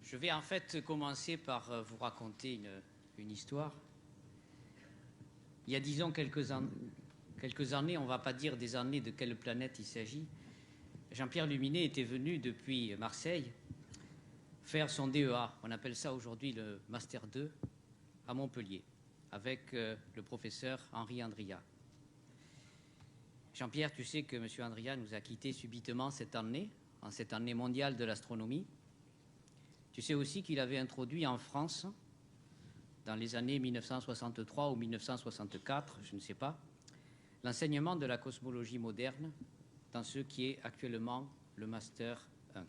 Je vais en fait commencer par vous raconter une histoire. Il y a, disons, quelques années, on ne va pas dire des années de quelle planète il s'agit, Jean-Pierre Luminet était venu depuis Marseille faire son DEA, on appelle ça aujourd'hui le Master 2, à Montpellier, avec le professeur Henri Andria. Jean-Pierre, tu sais que M. Andria nous a quittés subitement cette année, en cette année mondiale de l'astronomie. Tu sais aussi qu'il avait introduit en France, dans les années 1963 ou 1964, je ne sais pas, l'enseignement de la cosmologie moderne dans ce qui est actuellement le Master 1.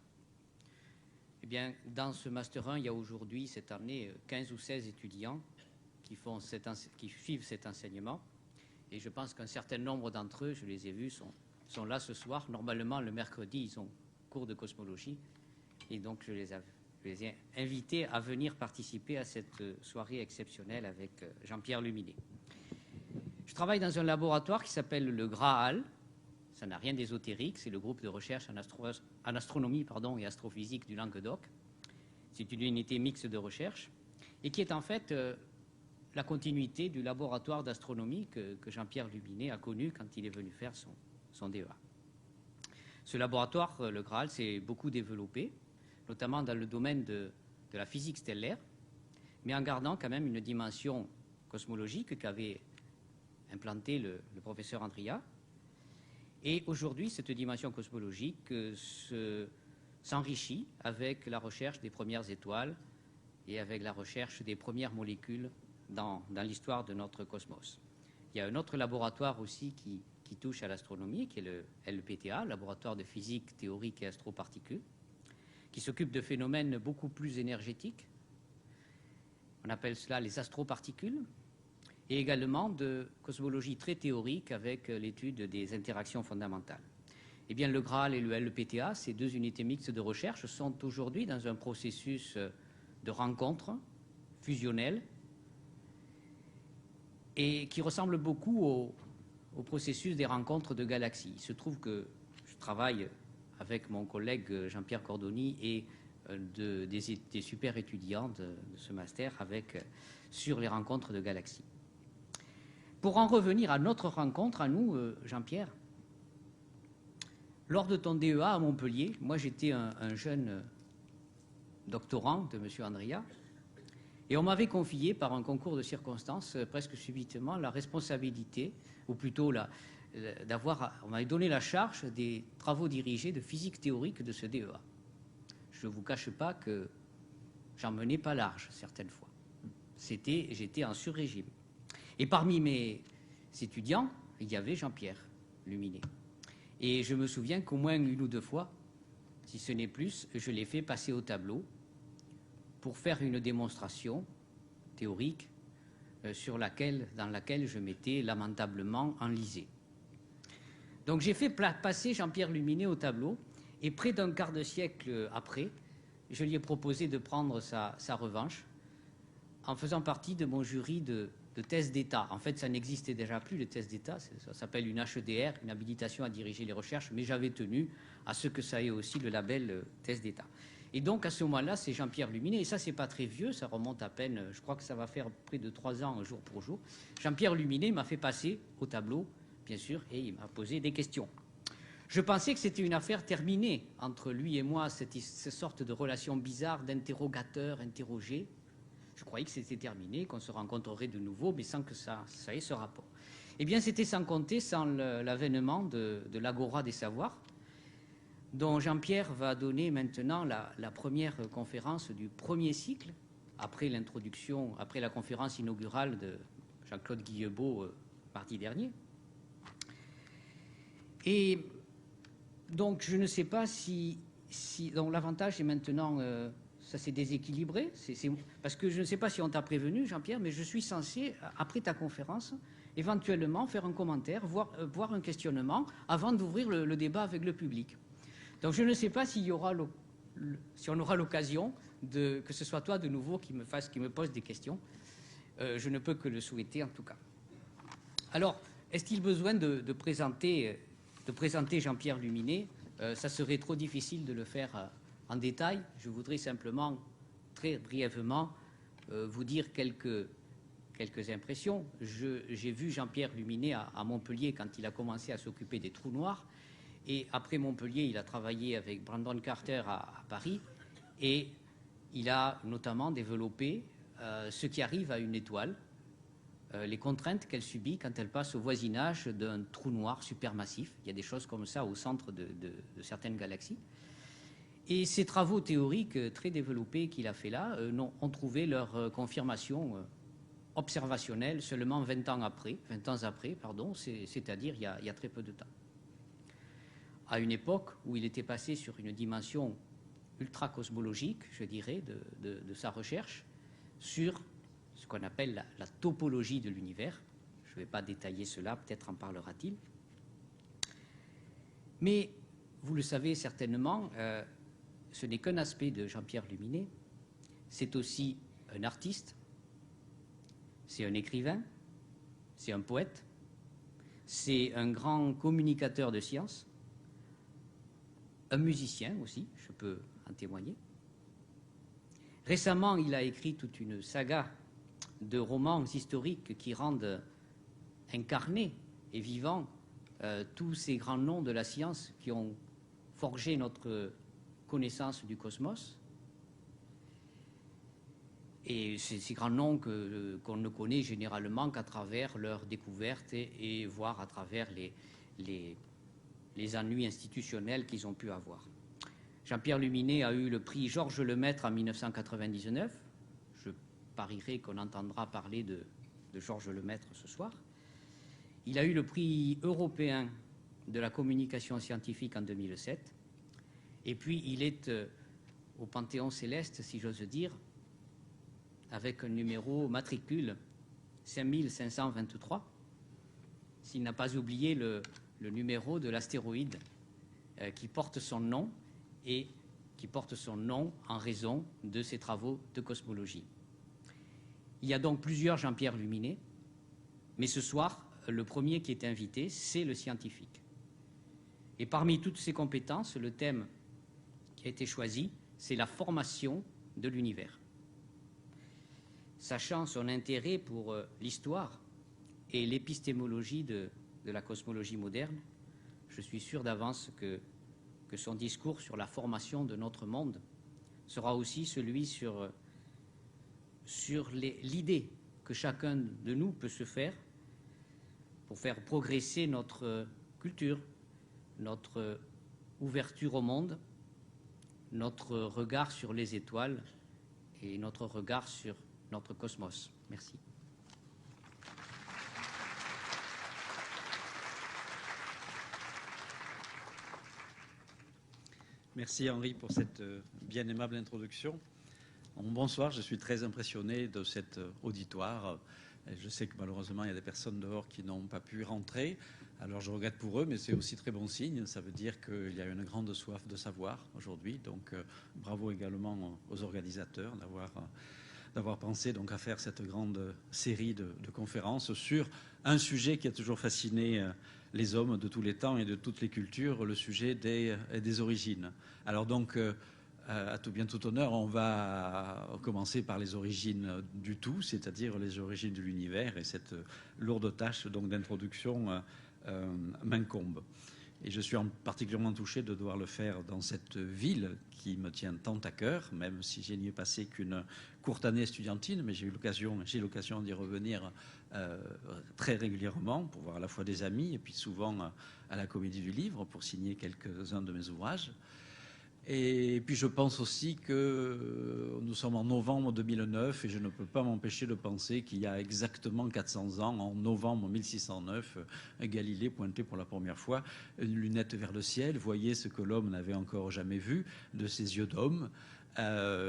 Eh bien, dans ce Master 1, il y a aujourd'hui, cette année, 15 ou 16 étudiants qui suivent cet enseignement. Et je pense qu'un certain nombre d'entre eux, je les ai vus, sont là ce soir. Normalement, le mercredi, ils ont cours de cosmologie. Et donc, je les ai invités à venir participer à cette soirée exceptionnelle avec Jean-Pierre Luminet. Je travaille dans un laboratoire qui s'appelle le Graal. Ça n'a rien d'ésotérique, c'est le groupe de recherche en astronomie et astrophysique du Languedoc. C'est une unité mixte de recherche et qui est en fait la continuité du laboratoire d'astronomie que Jean-Pierre Luminet a connu quand il est venu faire son DEA. Ce laboratoire, le Graal, s'est beaucoup développé, notamment dans le domaine de la physique stellaire, mais en gardant quand même une dimension cosmologique qu'avait implantée le professeur Andria. Et aujourd'hui, cette dimension cosmologique s'enrichit avec la recherche des premières étoiles et avec la recherche des premières molécules dans l'histoire de notre cosmos. Il y a un autre laboratoire aussi qui touche à l'astronomie, qui est le LPTA, laboratoire de physique théorique et astroparticules, qui s'occupe de phénomènes beaucoup plus énergétiques. On appelle cela les astroparticules, et également de cosmologie très théorique avec l'étude des interactions fondamentales. Eh bien, le Graal et le LPTA, ces deux unités mixtes de recherche, sont aujourd'hui dans un processus de rencontre fusionnelle et qui ressemble beaucoup au processus des rencontres de galaxies. Il se trouve que je travaille avec mon collègue Jean-Pierre Cordoni et des super étudiants de ce master sur les rencontres de galaxies. Pour en revenir à notre rencontre, à nous, Jean-Pierre, lors de ton DEA à Montpellier, moi j'étais un jeune doctorant de M. Andria, et on m'avait confié par un concours de circonstances, presque subitement, la responsabilité, ou plutôt on m'avait donné la charge des travaux dirigés de physique théorique de ce DEA. Je ne vous cache pas que j'en menais pas large certaines fois. J'étais en sur-régime. Et parmi mes étudiants, il y avait Jean-Pierre Luminet. Et je me souviens qu'au moins une ou deux fois, si ce n'est plus, je l'ai fait passer au tableau pour faire une démonstration théorique dans laquelle je m'étais lamentablement enlisé. Donc j'ai fait passer Jean-Pierre Luminet au tableau, et près d'un quart de siècle après, je lui ai proposé de prendre sa revanche en faisant partie de mon jury de thèse d'État. En fait, ça n'existait déjà plus, les thèses d'État. Ça s'appelle une HEDR, une habilitation à diriger les recherches, mais j'avais tenu à ce que ça ait aussi le label thèse d'État. Et donc, à ce moment-là, c'est Jean-Pierre Luminet, et ça, c'est pas très vieux, ça remonte à peine, je crois que ça va faire près de 3 ans, jour pour jour. Jean-Pierre Luminet m'a fait passer au tableau, bien sûr, et il m'a posé des questions. Je pensais que c'était une affaire terminée entre lui et moi, cette sorte de relation bizarre d'interrogateur, interrogé. Je croyais que c'était terminé, qu'on se rencontrerait de nouveau, mais sans que ça ait ce rapport. Eh bien, c'était sans compter, sans l'avènement de l'Agora des savoirs, dont Jean-Pierre va donner maintenant la première conférence du premier cycle, après l'introduction, après la conférence inaugurale de Jean-Claude Guillebeau mardi dernier. Et donc, je ne sais pas si donc l'avantage est maintenant... ça s'est déséquilibré, parce que je ne sais pas si on t'a prévenu, Jean-Pierre, mais je suis censé, après ta conférence, éventuellement faire un commentaire, voire un questionnement, avant d'ouvrir le débat avec le public. Donc je ne sais pas si on aura l'occasion que ce soit toi de nouveau qui me pose des questions. Je ne peux que le souhaiter en tout cas. Alors, est-il besoin de présenter Jean-Pierre Luminet? Ça serait trop difficile de le faire en détail. Je voudrais simplement très brièvement vous dire quelques impressions. J'ai vu Jean-Pierre Luminet à Montpellier quand il a commencé à s'occuper des trous noirs. Et après Montpellier, il a travaillé avec Brandon Carter à Paris. Et il a notamment développé ce qui arrive à une étoile, les contraintes qu'elle subit quand elle passe au voisinage d'un trou noir supermassif. Il y a des choses comme ça au centre de certaines galaxies. Et ces travaux théoriques très développés qu'il a fait là ont trouvé leur confirmation observationnelle seulement 20 ans après, c'est-à-dire il y a très peu de temps. À une époque où il était passé sur une dimension ultra-cosmologique, je dirais, de sa recherche, sur ce qu'on appelle la topologie de l'univers. Je ne vais pas détailler cela, peut-être en parlera-t-il. Mais vous le savez certainement, ce n'est qu'un aspect de Jean-Pierre Luminet. C'est aussi un artiste, c'est un écrivain, c'est un poète, c'est un grand communicateur de science, un musicien aussi, je peux en témoigner. Récemment, il a écrit toute une saga de romans historiques qui rendent incarnés et vivants tous ces grands noms de la science qui ont forgé notre connaissance du cosmos. Et ces grands noms qu'on ne connaît généralement qu'à travers leurs découvertes et voire à travers les ennuis institutionnels qu'ils ont pu avoir. Jean-Pierre Luminet a eu le prix Georges Lemaître en 1999. Je parierai qu'on entendra parler de Georges Lemaître ce soir. Il a eu le prix européen de la communication scientifique en 2007. Et puis, il est au Panthéon céleste, si j'ose dire, avec un numéro matricule 5523, s'il n'a pas oublié le numéro de l'astéroïde qui porte son nom et qui porte son nom en raison de ses travaux de cosmologie. Il y a donc plusieurs Jean-Pierre Luminet, mais ce soir, le premier qui est invité, c'est le scientifique. Et parmi toutes ces compétences, le thème qui a été choisi, c'est la formation de l'univers. Sachant son intérêt pour l'histoire et l'épistémologie de la cosmologie moderne, je suis sûr d'avance que son discours sur la formation de notre monde sera aussi celui sur l'idée que chacun de nous peut se faire pour faire progresser notre culture, notre ouverture au monde, notre regard sur les étoiles et notre regard sur notre cosmos. Merci. Merci Henri pour cette bien aimable introduction. Bonsoir, je suis très impressionné de cet auditoire. Je sais que malheureusement il y a des personnes dehors qui n'ont pas pu rentrer. Alors je regrette pour eux, mais c'est aussi très bon signe. Ça veut dire qu'il y a une grande soif de savoir aujourd'hui. Donc bravo également aux organisateurs d'avoir pensé donc à faire cette grande série de conférences sur un sujet qui a toujours fasciné les hommes de tous les temps et de toutes les cultures, le sujet des origines. Alors donc, à tout bien tout honneur, on va commencer par les origines du tout, c'est-à-dire les origines de l'univers, et cette lourde tâche donc d'introduction m'incombe. Et je suis particulièrement touché de devoir le faire dans cette ville qui me tient tant à cœur, même si je n'y ai passé qu'une courte année estudiantine, mais j'ai l'occasion d'y revenir très régulièrement pour voir à la fois des amis et puis souvent à la Comédie du Livre pour signer quelques-uns de mes ouvrages. Et puis je pense aussi que nous sommes en novembre 2009 et je ne peux pas m'empêcher de penser qu'il y a exactement 400 ans, en novembre 1609, Galilée pointait pour la première fois une lunette vers le ciel, voyait ce que l'homme n'avait encore jamais vu de ses yeux d'homme.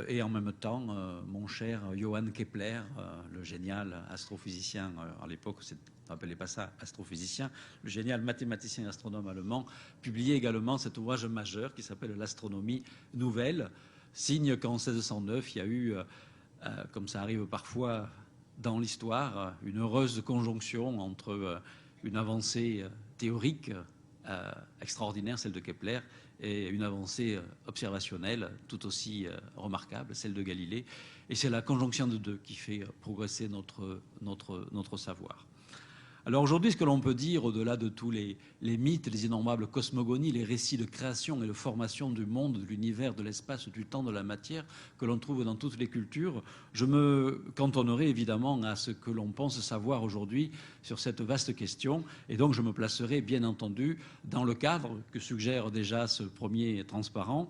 Et en même temps, mon cher Johann Kepler, le génial astrophysicien, à l'époque, on n'appelait pas ça astrophysicien, le génial mathématicien et astronome allemand, publiait également cet ouvrage majeur qui s'appelle l'Astronomie nouvelle, signe qu'en 1609, il y a eu, comme ça arrive parfois dans l'histoire, une heureuse conjonction entre une avancée théorique extraordinaire, celle de Kepler, et une avancée observationnelle tout aussi remarquable, celle de Galilée. Et c'est la conjonction de deux qui fait progresser notre savoir. Alors aujourd'hui, ce que l'on peut dire, au-delà de tous les mythes, les innombrables cosmogonies, les récits de création et de formation du monde, de l'univers, de l'espace, du temps, de la matière, que l'on trouve dans toutes les cultures, je me cantonnerai évidemment à ce que l'on pense savoir aujourd'hui sur cette vaste question. Et donc je me placerai bien entendu dans le cadre que suggère déjà ce premier transparent,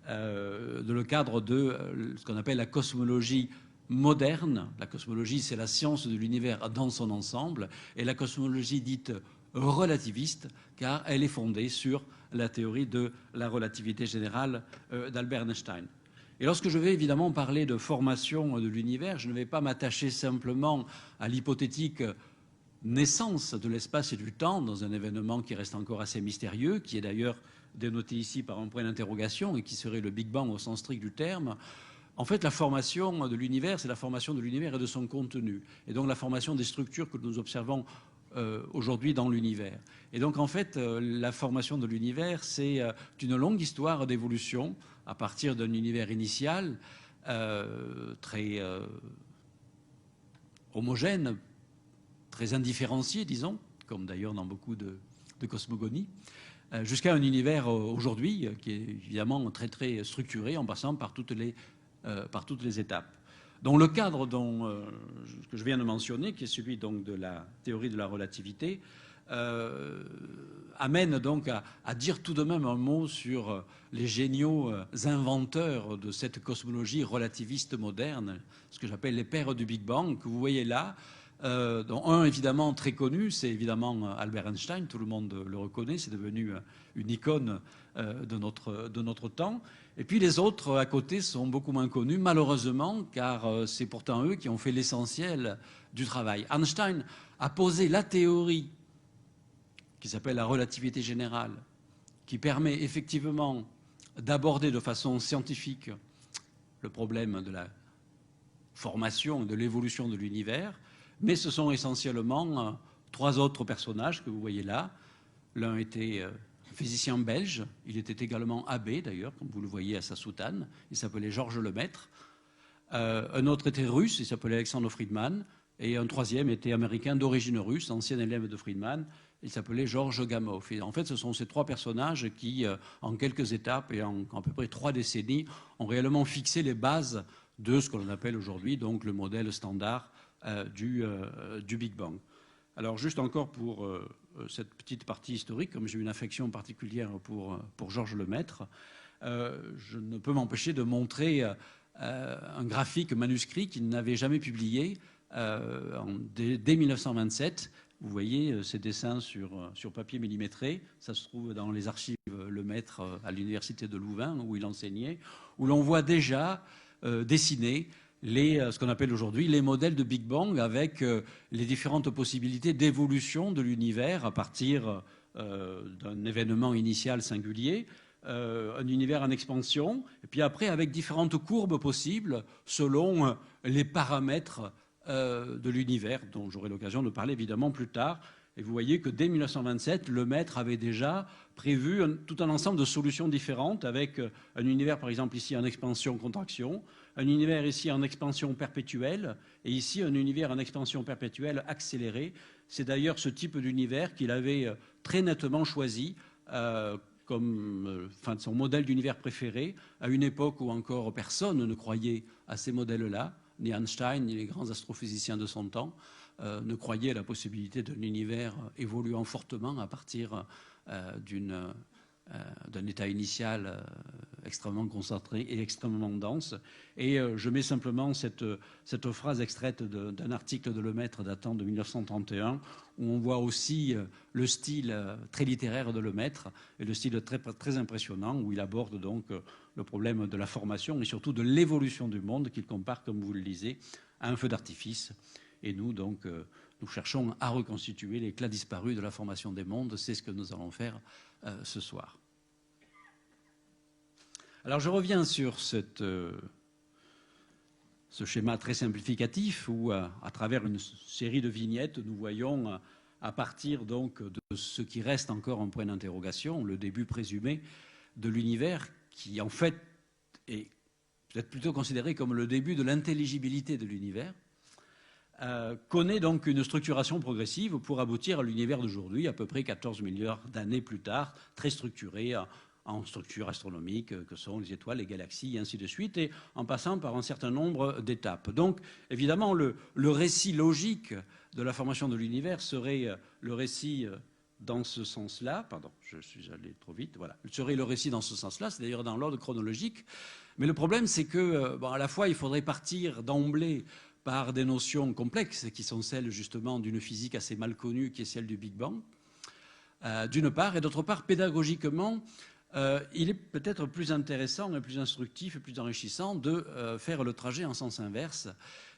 le cadre de ce qu'on appelle la cosmologie moderne. La cosmologie, c'est la science de l'univers dans son ensemble, et la cosmologie dite relativiste, car elle est fondée sur la théorie de la relativité générale d'Albert Einstein. Et lorsque je vais évidemment parler de formation de l'univers, je ne vais pas m'attacher simplement à l'hypothétique naissance de l'espace et du temps dans un événement qui reste encore assez mystérieux, qui est d'ailleurs dénoté ici par un point d'interrogation et qui serait le Big Bang au sens strict du terme. En fait, la formation de l'univers, c'est la formation de l'univers et de son contenu, et donc la formation des structures que nous observons aujourd'hui dans l'univers. Et donc, en fait, la formation de l'univers, c'est une longue histoire d'évolution à partir d'un univers initial très homogène, très indifférencié, disons, comme d'ailleurs dans beaucoup de cosmogonies, jusqu'à un univers aujourd'hui qui est évidemment très, très structuré en passant par toutes les étapes. Donc le cadre que je viens de mentionner, qui est celui donc de la théorie de la relativité, amène donc à dire tout de même un mot sur les géniaux inventeurs de cette cosmologie relativiste moderne, ce que j'appelle les pères du Big Bang, que vous voyez là, dont un évidemment très connu, c'est évidemment Albert Einstein, tout le monde le reconnaît, c'est devenu une icône de notre temps. Et puis les autres à côté sont beaucoup moins connus, malheureusement, car c'est pourtant eux qui ont fait l'essentiel du travail. Einstein a posé la théorie qui s'appelle la relativité générale, qui permet effectivement d'aborder de façon scientifique le problème de la formation, de l'évolution de l'univers, mais ce sont essentiellement trois autres personnages que vous voyez là. L'un était physicien belge, il était également abbé d'ailleurs, comme vous le voyez à sa soutane, il s'appelait Georges Lemaître. Un autre était russe, il s'appelait Alexandre Friedman, et un troisième était américain d'origine russe, ancien élève de Friedman, il s'appelait Georges Gamow. Et en fait, ce sont ces trois personnages qui, en quelques étapes et en à peu près 3 décennies, ont réellement fixé les bases de ce que l'on appelle aujourd'hui donc le modèle standard du Big Bang. Alors juste encore pour cette petite partie historique, comme j'ai une affection particulière pour Georges Lemaître, je ne peux m'empêcher de montrer un graphique manuscrit qu'il n'avait jamais publié dès 1927. Vous voyez ces dessins sur papier millimétré, ça se trouve dans les archives Lemaître à l'université de Louvain où il enseignait, où l'on voit déjà dessiner ce qu'on appelle aujourd'hui les modèles de Big Bang avec les différentes possibilités d'évolution de l'univers à partir d'un événement initial singulier, un univers en expansion, et puis après avec différentes courbes possibles selon les paramètres de l'univers, dont j'aurai l'occasion de parler évidemment plus tard. Et vous voyez que dès 1927, Lemaître avait déjà prévu tout un ensemble de solutions différentes avec un univers, par exemple, ici en expansion-contraction, un univers ici en expansion perpétuelle, et ici un univers en expansion perpétuelle accélérée. C'est d'ailleurs ce type d'univers qu'il avait très nettement choisi comme son modèle d'univers préféré, à une époque où encore personne ne croyait à ces modèles-là, ni Einstein, ni les grands astrophysiciens de son temps, ne croyaient à la possibilité d'un univers évoluant fortement à partir d'un état initial extrêmement concentré et extrêmement dense. Et je mets simplement cette phrase extraite d'un article de Lemaître datant de 1931, où on voit aussi le style très littéraire de Lemaître, et le style très, très impressionnant, où il aborde donc le problème de la formation et surtout de l'évolution du monde, qu'il compare, comme vous le lisez, à un feu d'artifice. Et nous, donc, nous cherchons à reconstituer l'éclat disparu de la formation des mondes. C'est ce que nous allons faire ce soir. Alors, je reviens sur ce schéma très simplificatif où, à travers une série de vignettes, nous voyons à partir donc de ce qui reste encore un point d'interrogation, le début présumé de l'univers, qui en fait est peut-être plutôt considéré comme le début de l'intelligibilité de l'univers, connaît donc une structuration progressive pour aboutir à l'univers d'aujourd'hui, à peu près 14 milliards d'années plus tard, très structuré en structure astronomique, que sont les étoiles, les galaxies, et ainsi de suite, et en passant par un certain nombre d'étapes. Donc, évidemment, le récit logique de la formation de l'univers serait le récit dans ce sens-là, pardon, je suis allé trop vite, voilà, serait le récit dans ce sens-là, c'est d'ailleurs dans l'ordre chronologique, mais le problème, c'est que, à la fois, il faudrait partir d'emblée par des notions complexes, qui sont celles, justement, d'une physique assez mal connue, qui est celle du Big Bang, d'une part, et d'autre part, pédagogiquement, il est peut-être plus intéressant et plus instructif et plus enrichissant de faire le trajet en sens inverse,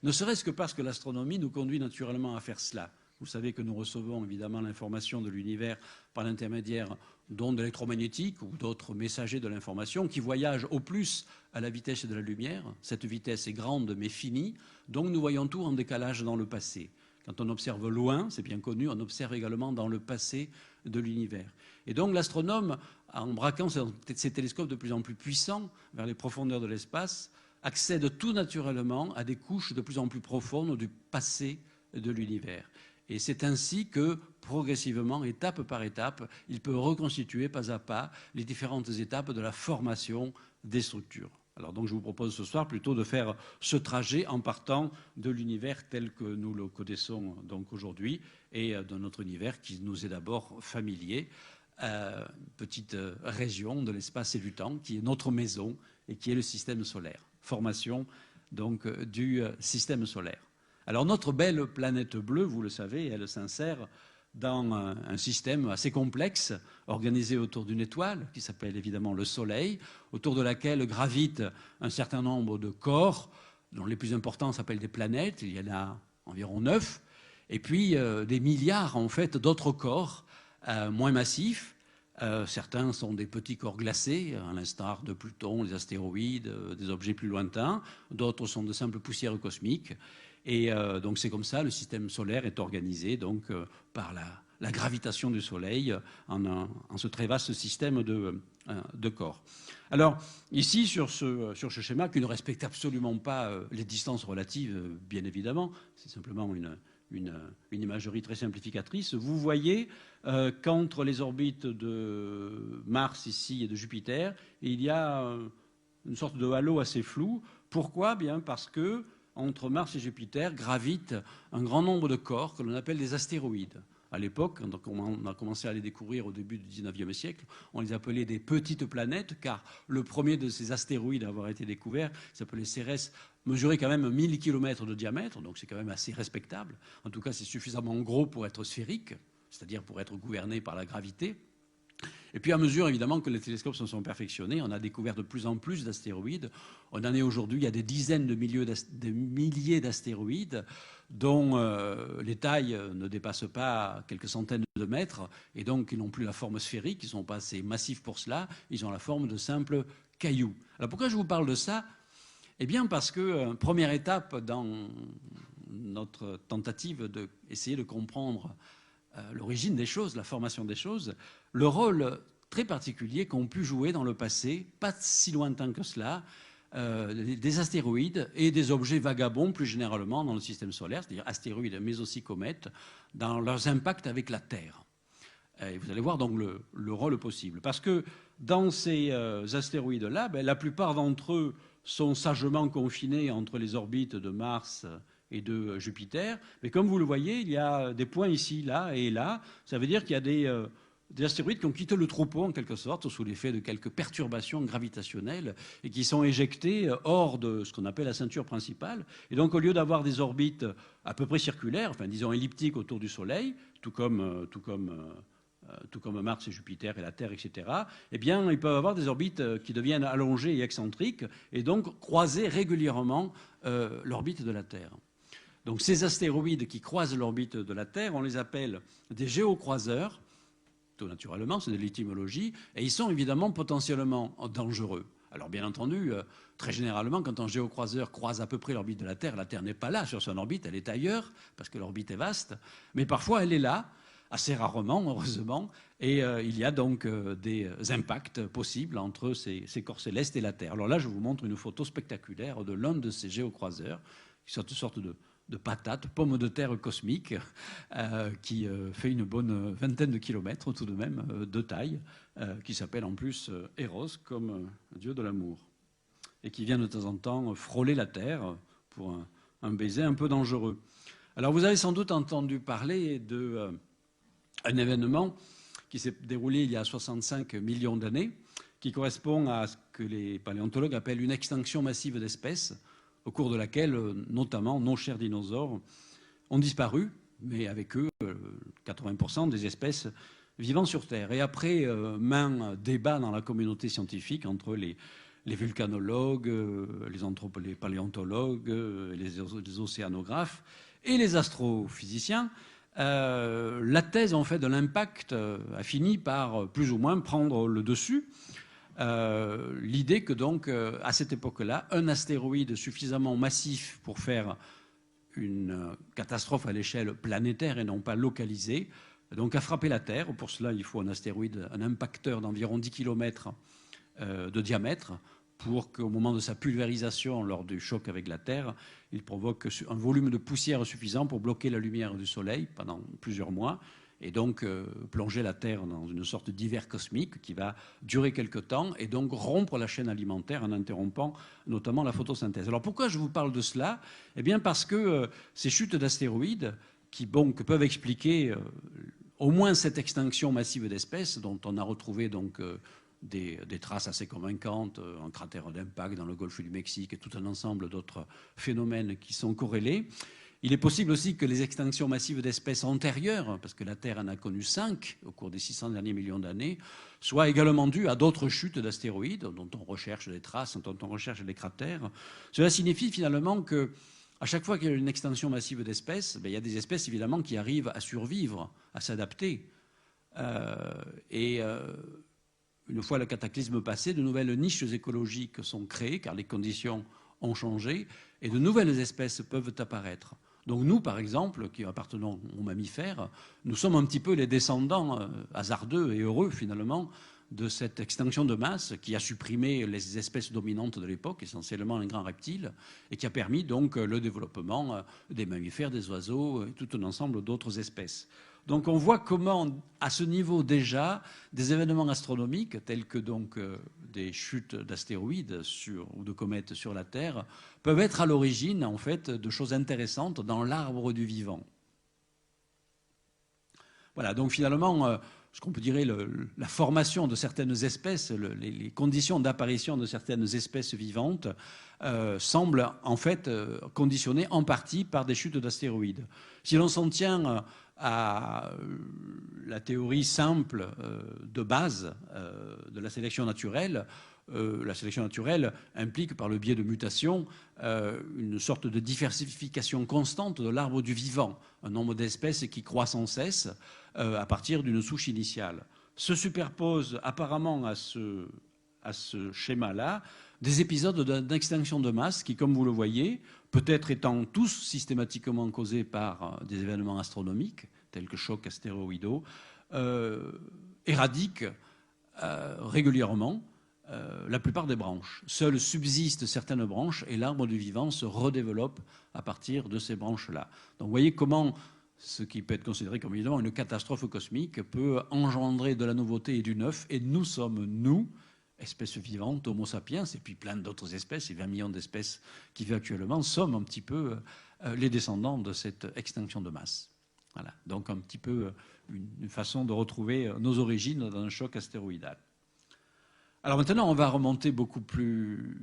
ne serait-ce que parce que l'astronomie nous conduit naturellement à faire cela. Vous savez que nous recevons évidemment l'information de l'univers par l'intermédiaire d'ondes électromagnétiques ou d'autres messagers de l'information qui voyagent au plus à la vitesse de la lumière. Cette vitesse est grande mais finie, donc nous voyons tout en décalage dans le passé. Quand on observe loin, c'est bien connu, on observe également dans le passé de l'univers. Et donc l'astronome, en braquant ses télescopes de plus en plus puissants vers les profondeurs de l'espace, accède tout naturellement à des couches de plus en plus profondes du passé de l'univers. Et c'est ainsi que, progressivement, étape par étape, il peut reconstituer pas à pas les différentes étapes de la formation des structures. Alors donc je vous propose ce soir plutôt de faire ce trajet en partant de l'univers tel que nous le connaissons donc aujourd'hui et de notre univers qui nous est d'abord familier, petite région de l'espace et du temps qui est notre maison et qui est le système solaire. Formation donc du système solaire. Alors notre belle planète bleue, vous le savez, elle s'insère dans un système assez complexe, organisé autour d'une étoile, qui s'appelle évidemment le Soleil, autour de laquelle gravitent un certain nombre de corps, dont les plus importants s'appellent des planètes, il y en a environ 9, et puis des milliards en fait d'autres corps moins massifs. Certains sont des petits corps glacés, à l'instar de Pluton, les astéroïdes, des objets plus lointains, d'autres sont de simples poussières cosmiques. Et donc c'est comme ça, le système solaire est organisé donc, par la gravitation du Soleil en ce très vaste système de corps. Alors ici, sur ce schéma, qui ne respecte absolument pas les distances relatives, bien évidemment, c'est simplement une imagerie très simplificatrice, vous voyez qu'entre les orbites de Mars ici et de Jupiter, il y a une sorte de halo assez flou. Pourquoi ? Bien parce que entre Mars et Jupiter gravitent un grand nombre de corps que l'on appelle des astéroïdes. À l'époque, quand on a commencé à les découvrir au début du XIXe siècle, on les appelait des petites planètes, car le premier de ces astéroïdes à avoir été découvert s'appelait Cérès, mesurait quand même 1000 km de diamètre, donc c'est quand même assez respectable. En tout cas, c'est suffisamment gros pour être sphérique, c'est-à-dire pour être gouverné par la gravité. Et puis à mesure, évidemment, que les télescopes se sont perfectionnés, on a découvert de plus en plus d'astéroïdes. On en est aujourd'hui, il y a des dizaines de milliers d'astéroïdes dont les tailles ne dépassent pas quelques centaines de mètres, et donc ils n'ont plus la forme sphérique, ils ne sont pas assez massifs pour cela, ils ont la forme de simples cailloux. Alors pourquoi je vous parle de ça ? Eh bien parce que, première étape dans notre tentative d'essayer de comprendre l'origine des choses, la formation des choses, le rôle très particulier qu'ont pu jouer dans le passé, pas si lointain que cela, des astéroïdes et des objets vagabonds plus généralement dans le système solaire, c'est-à-dire astéroïdes mais aussi comètes, dans leurs impacts avec la Terre. Et vous allez voir donc le rôle possible. Parce que dans ces astéroïdes-là, la plupart d'entre eux sont sagement confinés entre les orbites de Mars et de Jupiter. Mais comme vous le voyez, il y a des points ici, là et là. Ça veut dire qu'il y a des astéroïdes qui ont quitté le troupeau, en quelque sorte, sous l'effet de quelques perturbations gravitationnelles et qui sont éjectés hors de ce qu'on appelle la ceinture principale. Et donc, au lieu d'avoir des orbites à peu près circulaires, enfin, disons elliptiques autour du Soleil, tout comme Mars et Jupiter et la Terre, etc., eh bien, ils peuvent avoir des orbites qui deviennent allongées et excentriques et donc croiser régulièrement l'orbite de la Terre. Donc ces astéroïdes qui croisent l'orbite de la Terre, on les appelle des géocroiseurs, tout naturellement, c'est de l'étymologie, et ils sont évidemment potentiellement dangereux. Alors bien entendu, très généralement, quand un géocroiseur croise à peu près l'orbite de la Terre n'est pas là sur son orbite, elle est ailleurs, parce que l'orbite est vaste, mais parfois elle est là, assez rarement, heureusement, et il y a donc des impacts possibles entre ces corps célestes et la Terre. Alors là, je vous montre une photo spectaculaire de l'un de ces géocroiseurs, qui sont une sorte de patate, pomme de terre cosmique, qui fait une bonne vingtaine de kilomètres tout de même de taille, qui s'appelle en plus Eros, comme dieu de l'amour, et qui vient de temps en temps frôler la Terre pour un baiser un peu dangereux. Alors vous avez sans doute entendu parler d'un événement qui s'est déroulé il y a 65 millions d'années, qui correspond à ce que les paléontologues appellent une extinction massive d'espèces, au cours de laquelle, notamment, nos chers dinosaures ont disparu, mais avec eux, 80% des espèces vivant sur Terre. Et après maints débats dans la communauté scientifique entre les vulcanologues, les paléontologues, les océanographes et les astrophysiciens, la thèse en fait de l'impact a fini par plus ou moins prendre le dessus. L'idée que donc à cette époque-là, un astéroïde suffisamment massif pour faire une catastrophe à l'échelle planétaire et non pas localisée, donc a frappé la Terre. Pour cela, il faut un astéroïde, un impacteur d'environ 10 km de diamètre, pour qu'au moment de sa pulvérisation lors du choc avec la Terre, il provoque un volume de poussière suffisant pour bloquer la lumière du Soleil pendant plusieurs mois et donc plonger la Terre dans une sorte d'hiver cosmique qui va durer quelque temps et donc rompre la chaîne alimentaire en interrompant notamment la photosynthèse. Alors pourquoi je vous parle de cela? Eh bien parce que ces chutes d'astéroïdes qui peuvent expliquer au moins cette extinction massive d'espèces dont on a retrouvé donc des traces assez convaincantes, un cratère d'impact dans le golfe du Mexique et tout un ensemble d'autres phénomènes qui sont corrélés. Il est possible aussi que les extinctions massives d'espèces antérieures, parce que la Terre en a connu 5 au cours des 600 derniers millions d'années, soient également dues à d'autres chutes d'astéroïdes dont on recherche des traces, dont on recherche des cratères. Cela signifie finalement que à chaque fois qu'il y a une extinction massive d'espèces, il y a des espèces évidemment qui arrivent à survivre, à s'adapter. Une fois le cataclysme passé, de nouvelles niches écologiques sont créées car les conditions ont changé et de nouvelles espèces peuvent apparaître. Donc nous, par exemple, qui appartenons aux mammifères, nous sommes un petit peu les descendants hasardeux et heureux finalement de cette extinction de masse qui a supprimé les espèces dominantes de l'époque, essentiellement les grands reptiles, et qui a permis donc le développement des mammifères, des oiseaux et tout un ensemble d'autres espèces. Donc on voit comment, à ce niveau déjà, des événements astronomiques tels que donc des chutes d'astéroïdes ou de comètes sur la Terre peuvent être à l'origine en fait de choses intéressantes dans l'arbre du vivant. Voilà, donc finalement, ce qu'on peut dire la formation de certaines espèces, les conditions d'apparition de certaines espèces vivantes semblent en fait conditionnées en partie par des chutes d'astéroïdes. Si l'on s'en tient à la théorie simple de base de la sélection naturelle implique par le biais de mutation une sorte de diversification constante de l'arbre du vivant, un nombre d'espèces qui croît sans cesse à partir d'une souche initiale. Se superposent apparemment à ce schéma-là des épisodes d'extinction de masse qui, comme vous le voyez, peut-être étant tous systématiquement causés par des événements astronomiques, tels que chocs astéroïdaux, éradiquent régulièrement la plupart des branches. Seules subsistent certaines branches et l'arbre du vivant se redéveloppe à partir de ces branches-là. Donc vous voyez comment ce qui peut être considéré comme évidemment une catastrophe cosmique peut engendrer de la nouveauté et du neuf, et nous sommes, nous, espèces vivantes, Homo sapiens, et puis plein d'autres espèces, et 20 millions d'espèces qui vivent actuellement, sommes un petit peu les descendants de cette extinction de masse. Voilà, donc un petit peu une façon de retrouver nos origines dans un choc astéroïdal. Alors maintenant, on va remonter beaucoup plus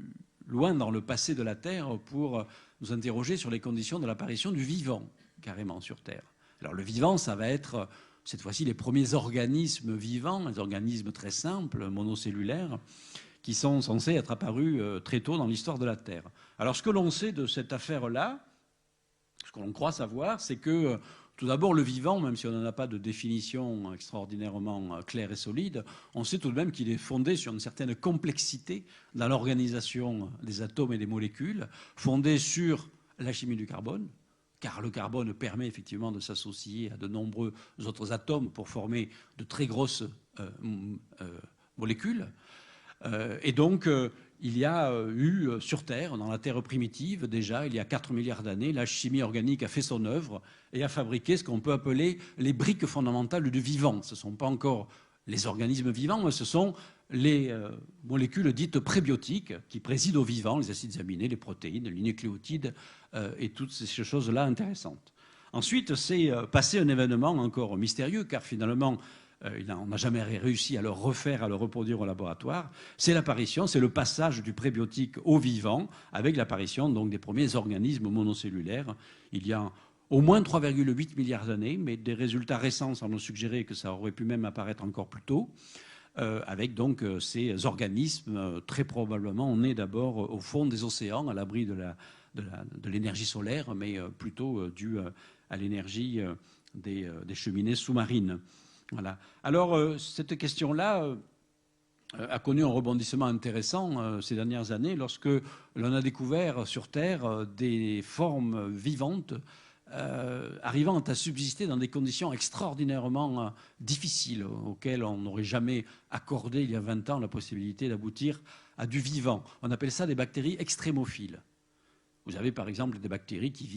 loin dans le passé de la Terre pour nous interroger sur les conditions de l'apparition du vivant, carrément, sur Terre. Alors le vivant, ça va être cette fois-ci les premiers organismes vivants, les organismes très simples, monocellulaires, qui sont censés être apparus très tôt dans l'histoire de la Terre. Alors ce que l'on sait de cette affaire-là, ce que l'on croit savoir, c'est que tout d'abord le vivant, même si on n'en a pas de définition extraordinairement claire et solide, on sait tout de même qu'il est fondé sur une certaine complexité dans l'organisation des atomes et des molécules, fondée sur la chimie du carbone, car le carbone permet effectivement de s'associer à de nombreux autres atomes pour former de très grosses molécules. Et donc, il y a eu sur Terre, dans la Terre primitive, déjà, il y a 4 milliards d'années, la chimie organique a fait son œuvre et a fabriqué ce qu'on peut appeler les briques fondamentales du vivant. Ce ne sont pas encore les organismes vivants, mais ce sont les molécules dites prébiotiques qui président au vivant, les acides aminés, les protéines, les nucléotides et toutes ces choses-là intéressantes. Ensuite, c'est passé un événement encore mystérieux, car finalement, on n'a jamais réussi à le refaire, à le reproduire au laboratoire. C'est l'apparition, c'est le passage du prébiotique au vivant, avec l'apparition donc des premiers organismes monocellulaires. Il y a au moins 3,8 milliards d'années, mais des résultats récents semblent suggérer que ça aurait pu même apparaître encore plus tôt, avec donc ces organismes très probablement nés d'abord au fond des océans, à l'abri de l'énergie solaire, mais plutôt dû à l'énergie des cheminées sous-marines. Voilà. Alors, cette question-là a connu un rebondissement intéressant ces dernières années lorsque l'on a découvert sur Terre des formes vivantes arrivant à subsister dans des conditions extraordinairement difficiles auxquelles on n'aurait jamais accordé il y a 20 ans la possibilité d'aboutir à du vivant. On appelle ça des bactéries extrémophiles. Vous avez par exemple des bactéries qui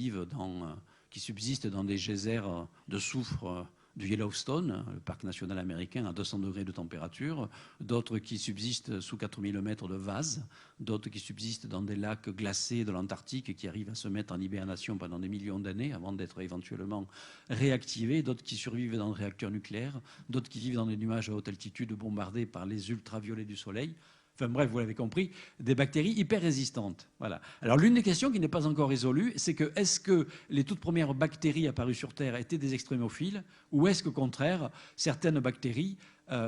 subsistent dans des geysers de soufre du Yellowstone, le parc national américain, à 200 degrés de température, d'autres qui subsistent sous 4000 mètres de vase, d'autres qui subsistent dans des lacs glacés de l'Antarctique et qui arrivent à se mettre en hibernation pendant des millions d'années avant d'être éventuellement réactivés, d'autres qui survivent dans des réacteurs nucléaires, d'autres qui vivent dans des nuages à haute altitude bombardés par les ultraviolets du soleil. Enfin bref, vous l'avez compris, des bactéries hyper résistantes. Voilà. Alors l'une des questions qui n'est pas encore résolue, c'est que est-ce que les toutes premières bactéries apparues sur Terre étaient des extrémophiles, ou est-ce qu'au contraire, certaines bactéries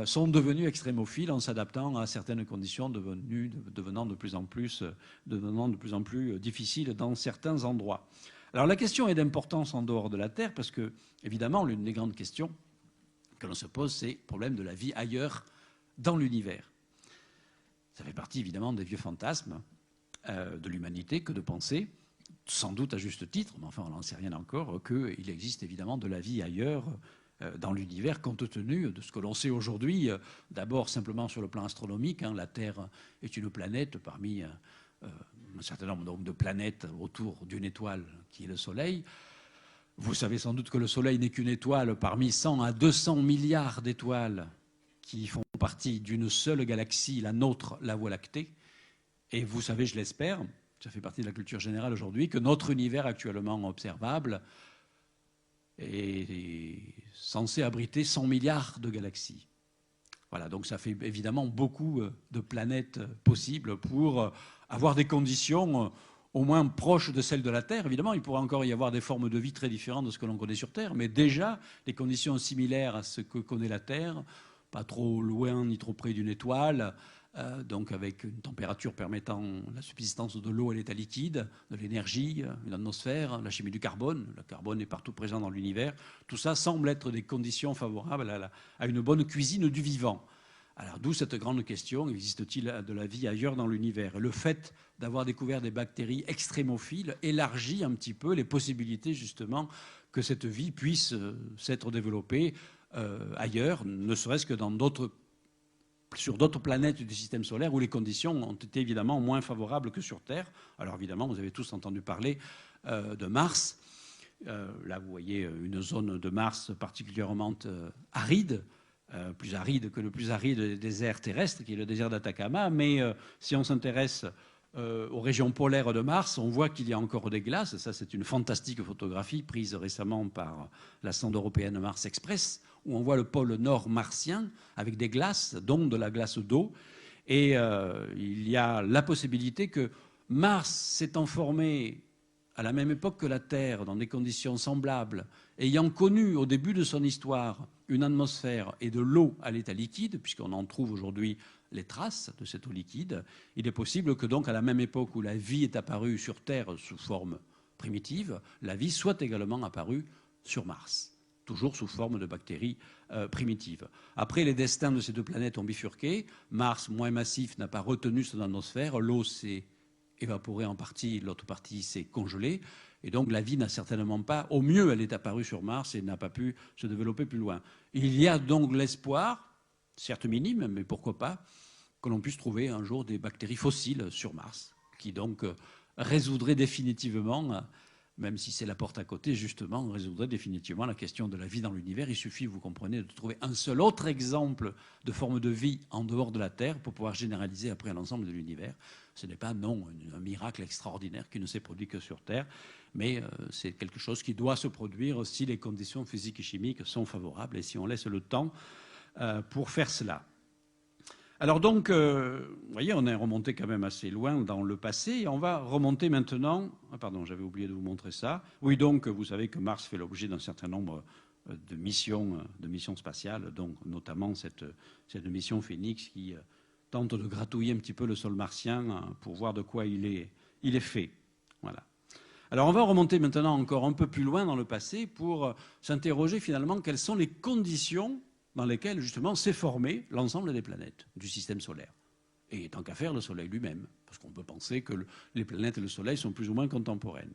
sont devenues extrémophiles en s'adaptant à certaines conditions devenant de plus en plus difficiles dans certains endroits. Alors la question est d'importance en dehors de la Terre, parce que, évidemment, l'une des grandes questions que l'on se pose, c'est le problème de la vie ailleurs dans l'univers. Ça fait partie évidemment des vieux fantasmes de l'humanité que de penser, sans doute à juste titre, mais enfin on n'en sait rien encore, qu'il existe évidemment de la vie ailleurs dans l'univers, compte tenu de ce que l'on sait aujourd'hui, d'abord simplement sur le plan astronomique. La Terre est une planète parmi un certain nombre donc, de planètes autour d'une étoile qui est le Soleil. Vous savez sans doute que le Soleil n'est qu'une étoile parmi 100 à 200 milliards d'étoiles qui font partie d'une seule galaxie, la nôtre, la Voie lactée. Et vous savez, je l'espère, ça fait partie de la culture générale aujourd'hui, que notre univers actuellement observable est censé abriter 100 milliards de galaxies. Voilà, donc ça fait évidemment beaucoup de planètes possibles pour avoir des conditions au moins proches de celles de la Terre. Évidemment, il pourrait encore y avoir des formes de vie très différentes de ce que l'on connaît sur Terre, mais déjà, des conditions similaires à ce que connaît la Terre, pas trop loin ni trop près d'une étoile, donc avec une température permettant la subsistance de l'eau et l'état liquide, de l'énergie, une atmosphère, la chimie du carbone. Le carbone est partout présent dans l'univers. Tout ça semble être des conditions favorables à une bonne cuisine du vivant. Alors d'où cette grande question, existe-t-il de la vie ailleurs dans l'univers? Le fait d'avoir découvert des bactéries extrémophiles élargit un petit peu les possibilités justement que cette vie puisse s'être développée ailleurs, ne serait-ce que sur d'autres planètes du système solaire où les conditions ont été évidemment moins favorables que sur Terre. Alors évidemment, vous avez tous entendu parler de Mars. Là, vous voyez une zone de Mars particulièrement aride, plus aride que le plus aride des déserts terrestres, qui est le désert d'Atacama. Mais si on s'intéresse aux régions polaires de Mars, on voit qu'il y a encore des glaces. Ça, c'est une fantastique photographie prise récemment par la sonde européenne Mars Express, où on voit le pôle nord martien avec des glaces, dont de la glace d'eau. Et il y a la possibilité que Mars s'étant formé à la même époque que la Terre, dans des conditions semblables, ayant connu au début de son histoire une atmosphère et de l'eau à l'état liquide, puisqu'on en trouve aujourd'hui les traces de cette eau liquide, il est possible que donc à la même époque où la vie est apparue sur Terre sous forme primitive, la vie soit également apparue sur Mars, toujours sous forme de bactéries primitives. Après, les destins de ces deux planètes ont bifurqué. Mars, moins massif, n'a pas retenu son atmosphère. L'eau s'est évaporé en partie, l'autre partie s'est congelée. Et donc la vie n'a certainement pas, au mieux elle est apparue sur Mars et n'a pas pu se développer plus loin. Il y a donc l'espoir, certes minime, mais pourquoi pas, que l'on puisse trouver un jour des bactéries fossiles sur Mars, qui donc résoudraient définitivement, même si c'est la porte à côté, justement, résoudrait définitivement la question de la vie dans l'univers. Il suffit, vous comprenez, de trouver un seul autre exemple de forme de vie en dehors de la Terre pour pouvoir généraliser après l'ensemble de l'univers. Ce n'est pas, non, un miracle extraordinaire qui ne s'est produit que sur Terre, mais c'est quelque chose qui doit se produire si les conditions physiques et chimiques sont favorables et si on laisse le temps pour faire cela. Alors donc, vous voyez, on est remonté quand même assez loin dans le passé et on va remonter maintenant... Ah pardon, j'avais oublié de vous montrer ça. Oui, donc, vous savez que Mars fait l'objet d'un certain nombre de missions spatiales, donc notamment cette mission Phoenix qui tente de gratouiller un petit peu le sol martien pour voir de quoi il est fait. Voilà. Alors on va remonter maintenant encore un peu plus loin dans le passé pour s'interroger finalement quelles sont les conditions dans lesquelles, justement, s'est formé l'ensemble des planètes du système solaire. Et tant qu'à faire, le Soleil lui-même, parce qu'on peut penser que les planètes et le Soleil sont plus ou moins contemporaines.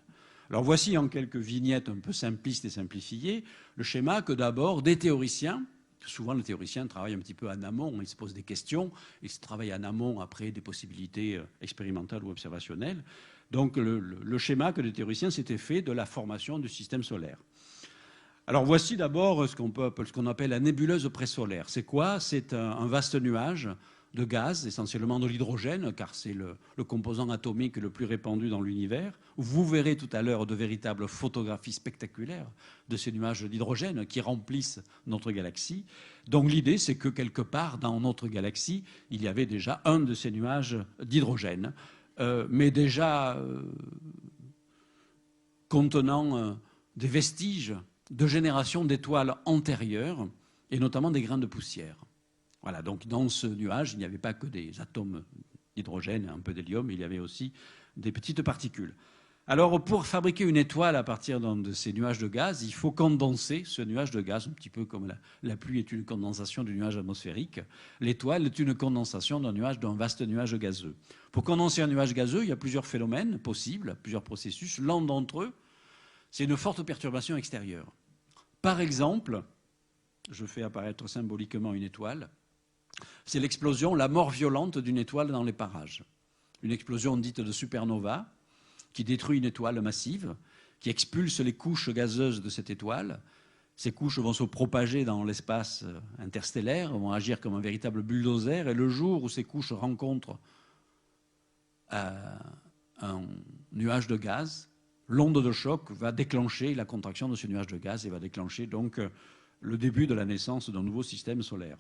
Alors voici en quelques vignettes un peu simplistes et simplifiées le schéma que d'abord des théoriciens, souvent les théoriciens travaillent un petit peu en amont, ils se posent des questions, ils travaillent en amont après des possibilités expérimentales ou observationnelles. Donc le schéma que les théoriciens s'étaient fait de la formation du système solaire. Alors voici d'abord ce qu'on appelle la nébuleuse présolaire. C'est quoi? C'est un vaste nuage de gaz, essentiellement de l'hydrogène, car c'est le composant atomique le plus répandu dans l'univers. Vous verrez tout à l'heure de véritables photographies spectaculaires de ces nuages d'hydrogène qui remplissent notre galaxie. Donc l'idée, c'est que quelque part dans notre galaxie, il y avait déjà un de ces nuages d'hydrogène, mais déjà contenant des vestiges de génération d'étoiles antérieures, et notamment des grains de poussière. Voilà, donc dans ce nuage, il n'y avait pas que des atomes d'hydrogène, un peu d'hélium, il y avait aussi des petites particules. Alors, pour fabriquer une étoile à partir de ces nuages de gaz, il faut condenser ce nuage de gaz, un petit peu comme la pluie est une condensation du nuage atmosphérique. L'étoile est une condensation d'un vaste nuage gazeux. Pour condenser un nuage gazeux, il y a plusieurs phénomènes possibles, plusieurs processus. L'un d'entre eux, c'est une forte perturbation extérieure. Par exemple, je fais apparaître symboliquement une étoile, c'est l'explosion, la mort violente d'une étoile dans les parages. Une explosion dite de supernova qui détruit une étoile massive, qui expulse les couches gazeuses de cette étoile. Ces couches vont se propager dans l'espace interstellaire, vont agir comme un véritable bulldozer, et le jour où ces couches rencontrent un nuage de gaz, l'onde de choc va déclencher la contraction de ce nuage de gaz et va déclencher donc le début de la naissance d'un nouveau système solaire.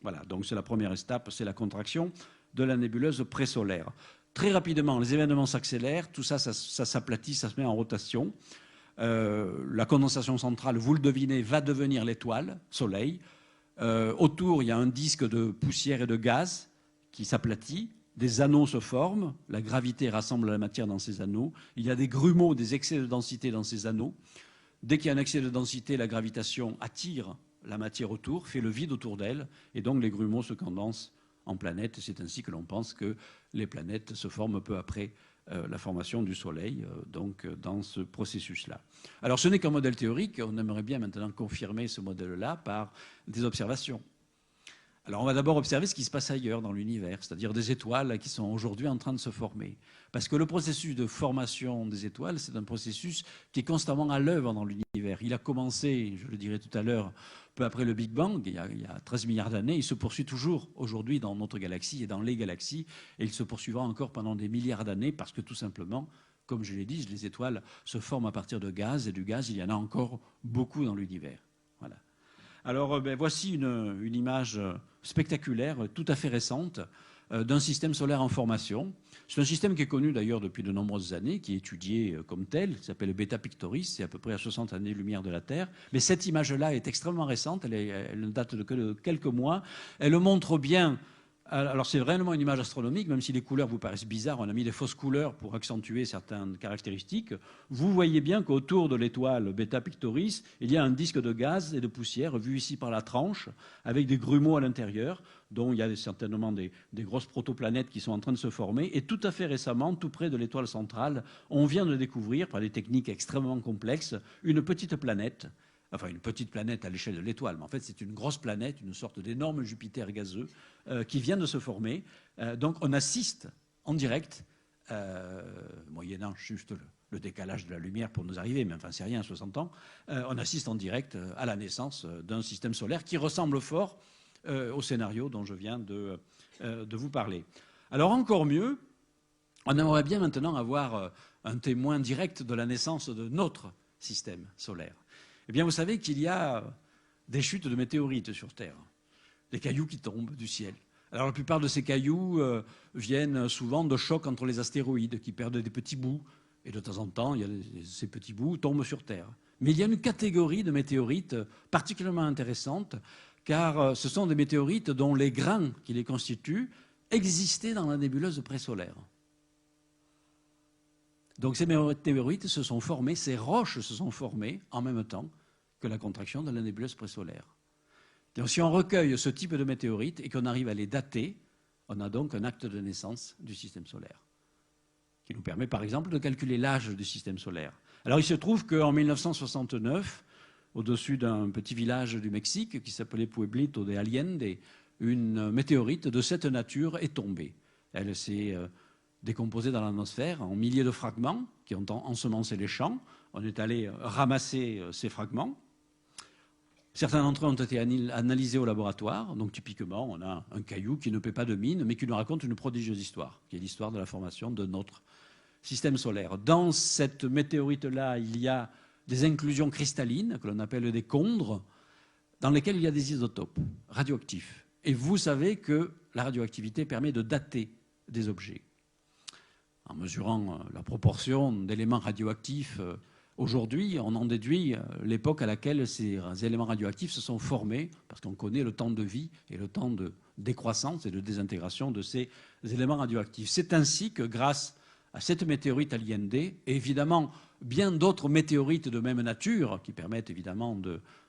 Voilà, donc c'est la première étape, c'est la contraction de la nébuleuse présolaire. Très rapidement, les événements s'accélèrent, tout ça, ça s'aplatit, ça se met en rotation. La condensation centrale, vous le devinez, va devenir l'étoile, Soleil. Autour, il y a un disque de poussière et de gaz qui s'aplatit. Des anneaux se forment, la gravité rassemble la matière dans ces anneaux. Il y a des grumeaux, des excès de densité dans ces anneaux. Dès qu'il y a un excès de densité, la gravitation attire la matière autour, fait le vide autour d'elle, et donc les grumeaux se condensent en planètes. C'est ainsi que l'on pense que les planètes se forment peu après la formation du Soleil, donc dans ce processus-là. Alors ce n'est qu'un modèle théorique, on aimerait bien maintenant confirmer ce modèle-là par des observations. Alors on va d'abord observer ce qui se passe ailleurs dans l'univers, c'est-à-dire des étoiles qui sont aujourd'hui en train de se former. Parce que le processus de formation des étoiles, c'est un processus qui est constamment à l'œuvre dans l'univers. Il a commencé, je le dirai tout à l'heure, peu après le Big Bang, il y a 13 milliards d'années. Il se poursuit toujours aujourd'hui dans notre galaxie et dans les galaxies. Et il se poursuivra encore pendant des milliards d'années parce que tout simplement, comme je l'ai dit, les étoiles se forment à partir de gaz. Et du gaz, il y en a encore beaucoup dans l'univers. Voilà. Alors voici une image spectaculaire, tout à fait récente, d'un système solaire en formation. C'est un système qui est connu d'ailleurs depuis de nombreuses années, qui est étudié comme tel, qui s'appelle Beta Pictoris, c'est à peu près à 60 années-lumière de la Terre. Mais cette image-là est extrêmement récente, elle ne date que de quelques mois. Elle montre bien Alors c'est vraiment une image astronomique, même si les couleurs vous paraissent bizarres, on a mis des fausses couleurs pour accentuer certaines caractéristiques. Vous voyez bien qu'autour de l'étoile Beta Pictoris, il y a un disque de gaz et de poussière, vu ici par la tranche, avec des grumeaux à l'intérieur, dont il y a certainement des grosses protoplanètes qui sont en train de se former. Et tout à fait récemment, tout près de l'étoile centrale, on vient de découvrir, par des techniques extrêmement complexes, une petite planète. Enfin, une petite planète à l'échelle de l'étoile, mais en fait, c'est une grosse planète, une sorte d'énorme Jupiter gazeux qui vient de se former. Donc, on assiste en direct, moyennant juste le décalage de la lumière pour nous arriver, mais enfin, c'est rien à 60 ans, on assiste en direct à la naissance d'un système solaire qui ressemble fort au scénario dont je viens de vous parler. Alors, encore mieux, on aimerait bien maintenant avoir un témoin direct de la naissance de notre système solaire. Eh bien, vous savez qu'il y a des chutes de météorites sur Terre, des cailloux qui tombent du ciel. Alors, la plupart de ces cailloux viennent souvent de chocs entre les astéroïdes qui perdent des petits bouts, et de temps en temps, ces petits bouts tombent sur Terre. Mais il y a une catégorie de météorites particulièrement intéressante, car ce sont des météorites dont les grains qui les constituent existaient dans la nébuleuse présolaire. Donc ces météorites se sont formées, ces roches se sont formées en même temps que la contraction de la nébuleuse présolaire. Donc si on recueille ce type de météorites et qu'on arrive à les dater, on a donc un acte de naissance du système solaire, qui nous permet par exemple de calculer l'âge du système solaire. Alors il se trouve qu'en 1969, au-dessus d'un petit village du Mexique qui s'appelait Pueblito de Allende, une météorite de cette nature est tombée. Elle s'est décomposés dans l'atmosphère en milliers de fragments qui ont ensemencé les champs. On est allé ramasser ces fragments. Certains d'entre eux ont été analysés au laboratoire. Donc typiquement, on a un caillou qui ne paie pas de mine, mais qui nous raconte une prodigieuse histoire, qui est l'histoire de la formation de notre système solaire. Dans cette météorite-là, il y a des inclusions cristallines, que l'on appelle des chondres, dans lesquelles il y a des isotopes radioactifs. Et vous savez que la radioactivité permet de dater des objets. En mesurant la proportion d'éléments radioactifs aujourd'hui, on en déduit l'époque à laquelle ces éléments radioactifs se sont formés, parce qu'on connaît le temps de vie et le temps de décroissance et de désintégration de ces éléments radioactifs. C'est ainsi que, grâce à cette météorite Allende, et évidemment bien d'autres météorites de même nature, qui permettent évidemment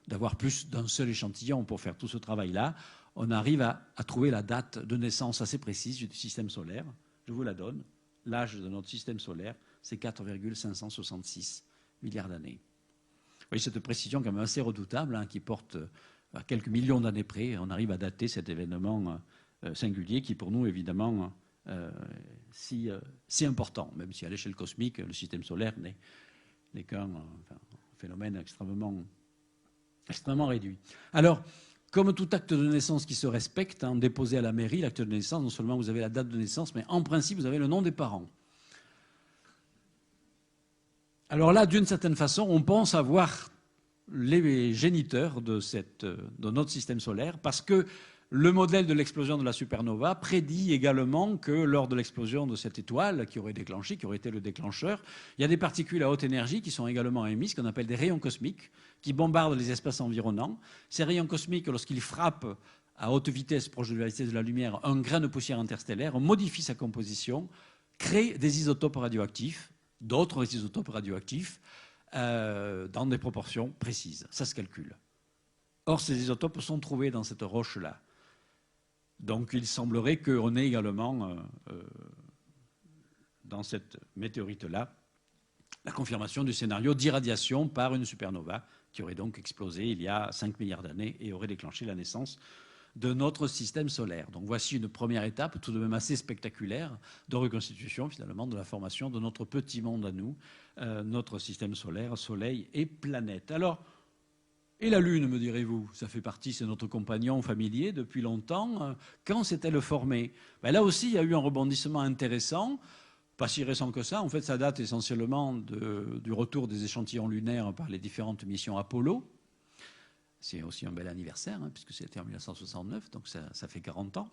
d'avoir plus d'un seul échantillon pour faire tout ce travail-là, on arrive à trouver la date de naissance assez précise du système solaire. Je vous la donne. L'âge de notre système solaire, c'est 4,566 milliards d'années. Vous voyez cette précision quand même assez redoutable, hein, qui porte à quelques millions d'années près. On arrive à dater cet événement singulier qui, pour nous, évidemment, si important, même si à l'échelle cosmique, le système solaire n'est qu'un phénomène extrêmement réduit. Alors, comme tout acte de naissance qui se respecte, hein, déposé à la mairie, l'acte de naissance, non seulement vous avez la date de naissance, mais en principe, vous avez le nom des parents. Alors là, d'une certaine façon, on pense avoir les géniteurs de notre système solaire, parce que le modèle de l'explosion de la supernova prédit également que lors de l'explosion de cette étoile qui aurait déclenché, qui aurait été le déclencheur, il y a des particules à haute énergie qui sont également émises, qu'on appelle des rayons cosmiques, qui bombardent les espaces environnants. Ces rayons cosmiques, lorsqu'ils frappent à haute vitesse, proche de la vitesse de la lumière, un grain de poussière interstellaire, modifient sa composition, créent des isotopes radioactifs, d'autres isotopes radioactifs, dans des proportions précises. Ça se calcule. Or, ces isotopes sont trouvés dans cette roche-là. Donc il semblerait qu'on ait également, dans cette météorite-là, la confirmation du scénario d'irradiation par une supernova qui aurait donc explosé il y a 5 milliards d'années et aurait déclenché la naissance de notre système solaire. Donc voici une première étape tout de même assez spectaculaire de reconstitution finalement de la formation de notre petit monde à nous, notre système solaire, soleil et planète. Alors, et la Lune, me direz-vous, ça fait partie, c'est notre compagnon familier depuis longtemps. Quand s'est-elle formée? Là aussi, il y a eu un rebondissement intéressant, pas si récent que ça. En fait, ça date essentiellement du retour des échantillons lunaires par les différentes missions Apollo. C'est aussi un bel anniversaire, hein, puisque c'était en 1969, donc ça fait 40 ans.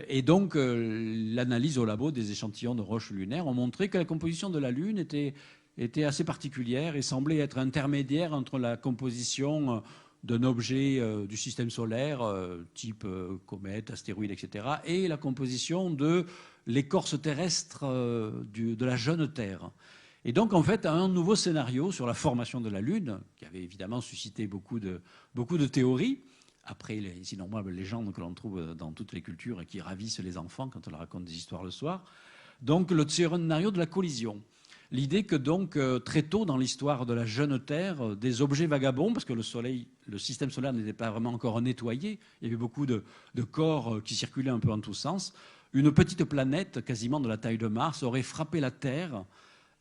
Et donc, l'analyse au labo des échantillons de roches lunaires ont montré que la composition de la Lune était assez particulière et semblait être intermédiaire entre la composition d'un objet du système solaire, type comète, astéroïde, etc., et la composition de l'écorce terrestre de la jeune Terre. Et donc, en fait, un nouveau scénario sur la formation de la Lune, qui avait évidemment suscité beaucoup de théories, après les innombrables légendes que l'on trouve dans toutes les cultures et qui ravissent les enfants quand on leur raconte des histoires le soir. Donc, le scénario de la collision. L'idée que donc, très tôt dans l'histoire de la jeune Terre, des objets vagabonds, parce que le système solaire n'était pas vraiment encore nettoyé, il y avait beaucoup de corps qui circulaient un peu en tous sens, une petite planète, quasiment de la taille de Mars, aurait frappé la Terre,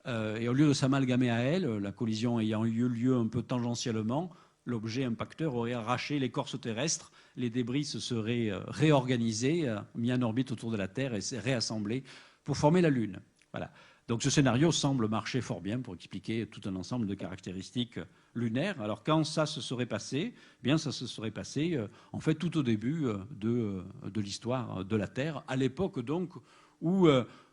et au lieu de s'amalgamer à elle, la collision ayant eu lieu un peu tangentiellement, l'objet impacteur aurait arraché l'écorce terrestre, les débris se seraient réorganisés, mis en orbite autour de la Terre et réassemblés pour former la Lune. Voilà. Donc ce scénario semble marcher fort bien pour expliquer tout un ensemble de caractéristiques lunaires. Alors quand ça se serait passé, eh bien ça se serait passé en fait tout au début de l'histoire de la Terre, à l'époque donc où,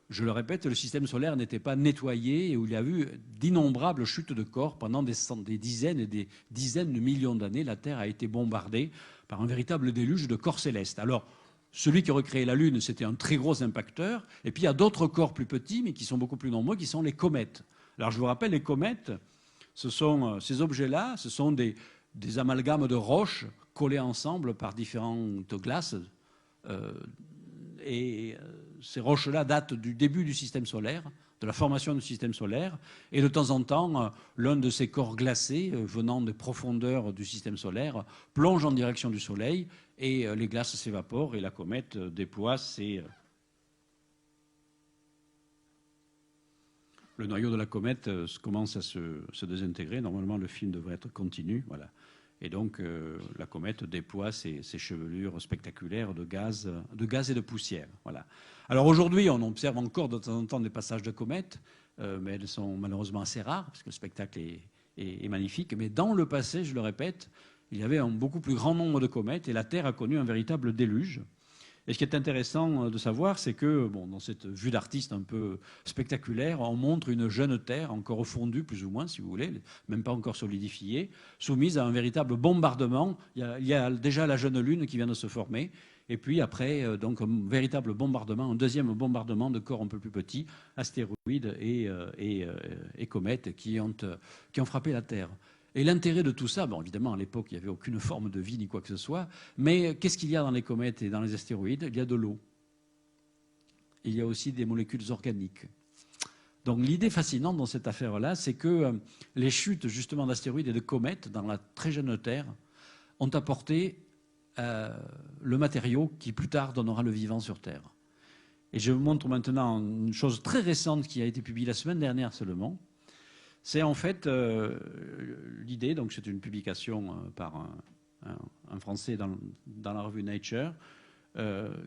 je le répète, le système solaire n'était pas nettoyé et où il y a eu d'innombrables chutes de corps pendant des dizaines et des dizaines de millions d'années. La Terre a été bombardée par un véritable déluge de corps célestes. Alors, celui qui aurait créé la Lune, c'était un très gros impacteur. Et puis, il y a d'autres corps plus petits, mais qui sont beaucoup plus nombreux, qui sont les comètes. Alors, je vous rappelle, les comètes, ces objets-là, ce sont des amalgames de roches collées ensemble par différentes glaces. Ces roches-là datent du début du système solaire, de la formation du système solaire. Et de temps en temps, l'un de ces corps glacés, venant des profondeurs du système solaire, plonge en direction du Soleil et les glaces s'évaporent et la comète déploie Le noyau de la comète commence à se désintégrer. Normalement, le film devrait être continu. Voilà. Et donc, la comète déploie ses chevelures spectaculaires de gaz et de poussière. Voilà. Alors aujourd'hui, on observe encore de temps en temps des passages de comètes, mais elles sont malheureusement assez rares, parce que le spectacle est magnifique. Mais dans le passé, je le répète, il y avait un beaucoup plus grand nombre de comètes, et la Terre a connu un véritable déluge. Et ce qui est intéressant de savoir, c'est que, dans cette vue d'artiste un peu spectaculaire, on montre une jeune Terre, encore fondue plus ou moins, si vous voulez, même pas encore solidifiée, soumise à un véritable bombardement. Il y a déjà la jeune Lune qui vient de se former, et puis après, donc, un véritable bombardement, un deuxième bombardement de corps un peu plus petits, astéroïdes et comètes qui ont frappé la Terre. Et l'intérêt de tout ça, évidemment, à l'époque, il n'y avait aucune forme de vie ni quoi que ce soit, mais qu'est-ce qu'il y a dans les comètes et dans les astéroïdes? Il y a de l'eau. Il y a aussi des molécules organiques. Donc l'idée fascinante dans cette affaire-là, c'est que les chutes justement d'astéroïdes et de comètes dans la très jeune Terre ont apporté le matériau qui plus tard donnera le vivant sur Terre. Et je vous montre maintenant une chose très récente qui a été publiée la semaine dernière seulement. C'est en fait l'idée, donc c'est une publication par un Français dans la revue Nature,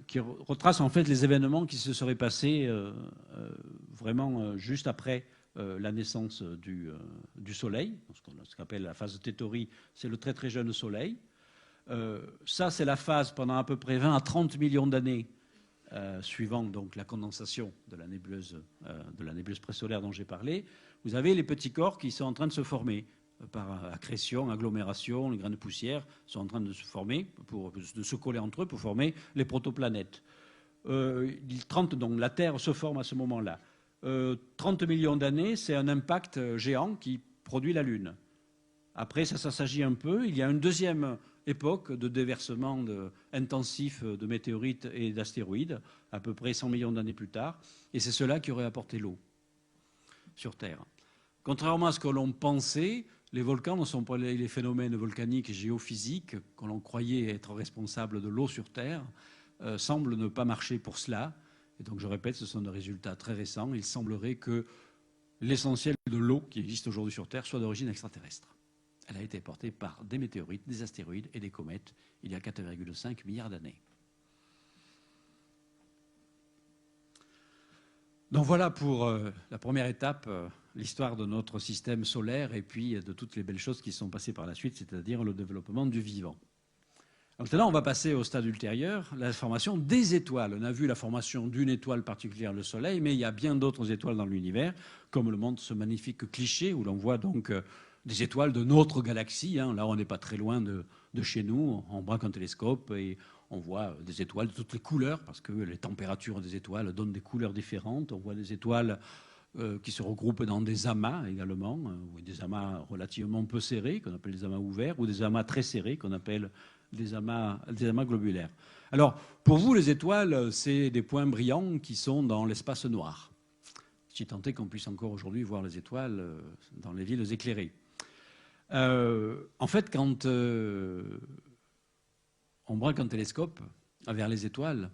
qui retrace en fait les événements qui se seraient passés vraiment juste après la naissance du Soleil, ce qu'on appelle la phase de Théorie, c'est le très très jeune Soleil. Ça, c'est la phase pendant à peu près 20 à 30 millions d'années suivant donc la condensation de la nébuleuse présolaire dont j'ai parlé. Vous avez les petits corps qui sont en train de se former par accrétion, agglomération, les grains de poussière sont en train de se former, de se coller entre eux pour former les protoplanètes. Donc la Terre se forme à ce moment-là. 30 millions d'années, c'est un impact géant qui produit la Lune. Après, ça s'agit un peu. Il y a une deuxième époque de déversement intensif de météorites et d'astéroïdes, à peu près 100 millions d'années plus tard, et c'est cela qui aurait apporté l'eau sur Terre. Contrairement à ce que l'on pensait, les volcans ne sont pas les phénomènes volcaniques et géophysiques que l'on croyait être responsables de l'eau sur Terre, semblent ne pas marcher pour cela. Et donc, je répète, ce sont des résultats très récents. Il semblerait que l'essentiel de l'eau qui existe aujourd'hui sur Terre soit d'origine extraterrestre. Elle a été apportée par des météorites, des astéroïdes et des comètes il y a 4,5 milliards d'années. Donc voilà pour la première étape, l'histoire de notre système solaire et puis de toutes les belles choses qui sont passées par la suite, c'est-à-dire le développement du vivant. Maintenant, on va passer au stade ultérieur, la formation des étoiles. On a vu la formation d'une étoile particulière, le Soleil, mais il y a bien d'autres étoiles dans l'univers, comme le montre ce magnifique cliché où l'on voit donc des étoiles de notre galaxie. Hein. Là, on n'est pas très loin de chez nous. On braque un télescope et on voit des étoiles de toutes les couleurs, parce que les températures des étoiles donnent des couleurs différentes. On voit des étoiles qui se regroupent dans des amas également, ou des amas relativement peu serrés, qu'on appelle des amas ouverts, ou des amas très serrés, qu'on appelle des amas globulaires. Alors, pour vous, les étoiles, c'est des points brillants qui sont dans l'espace noir. Si tant est qu'on puisse encore aujourd'hui voir les étoiles dans les villes éclairées. En fait, quand on braque un télescope vers les étoiles,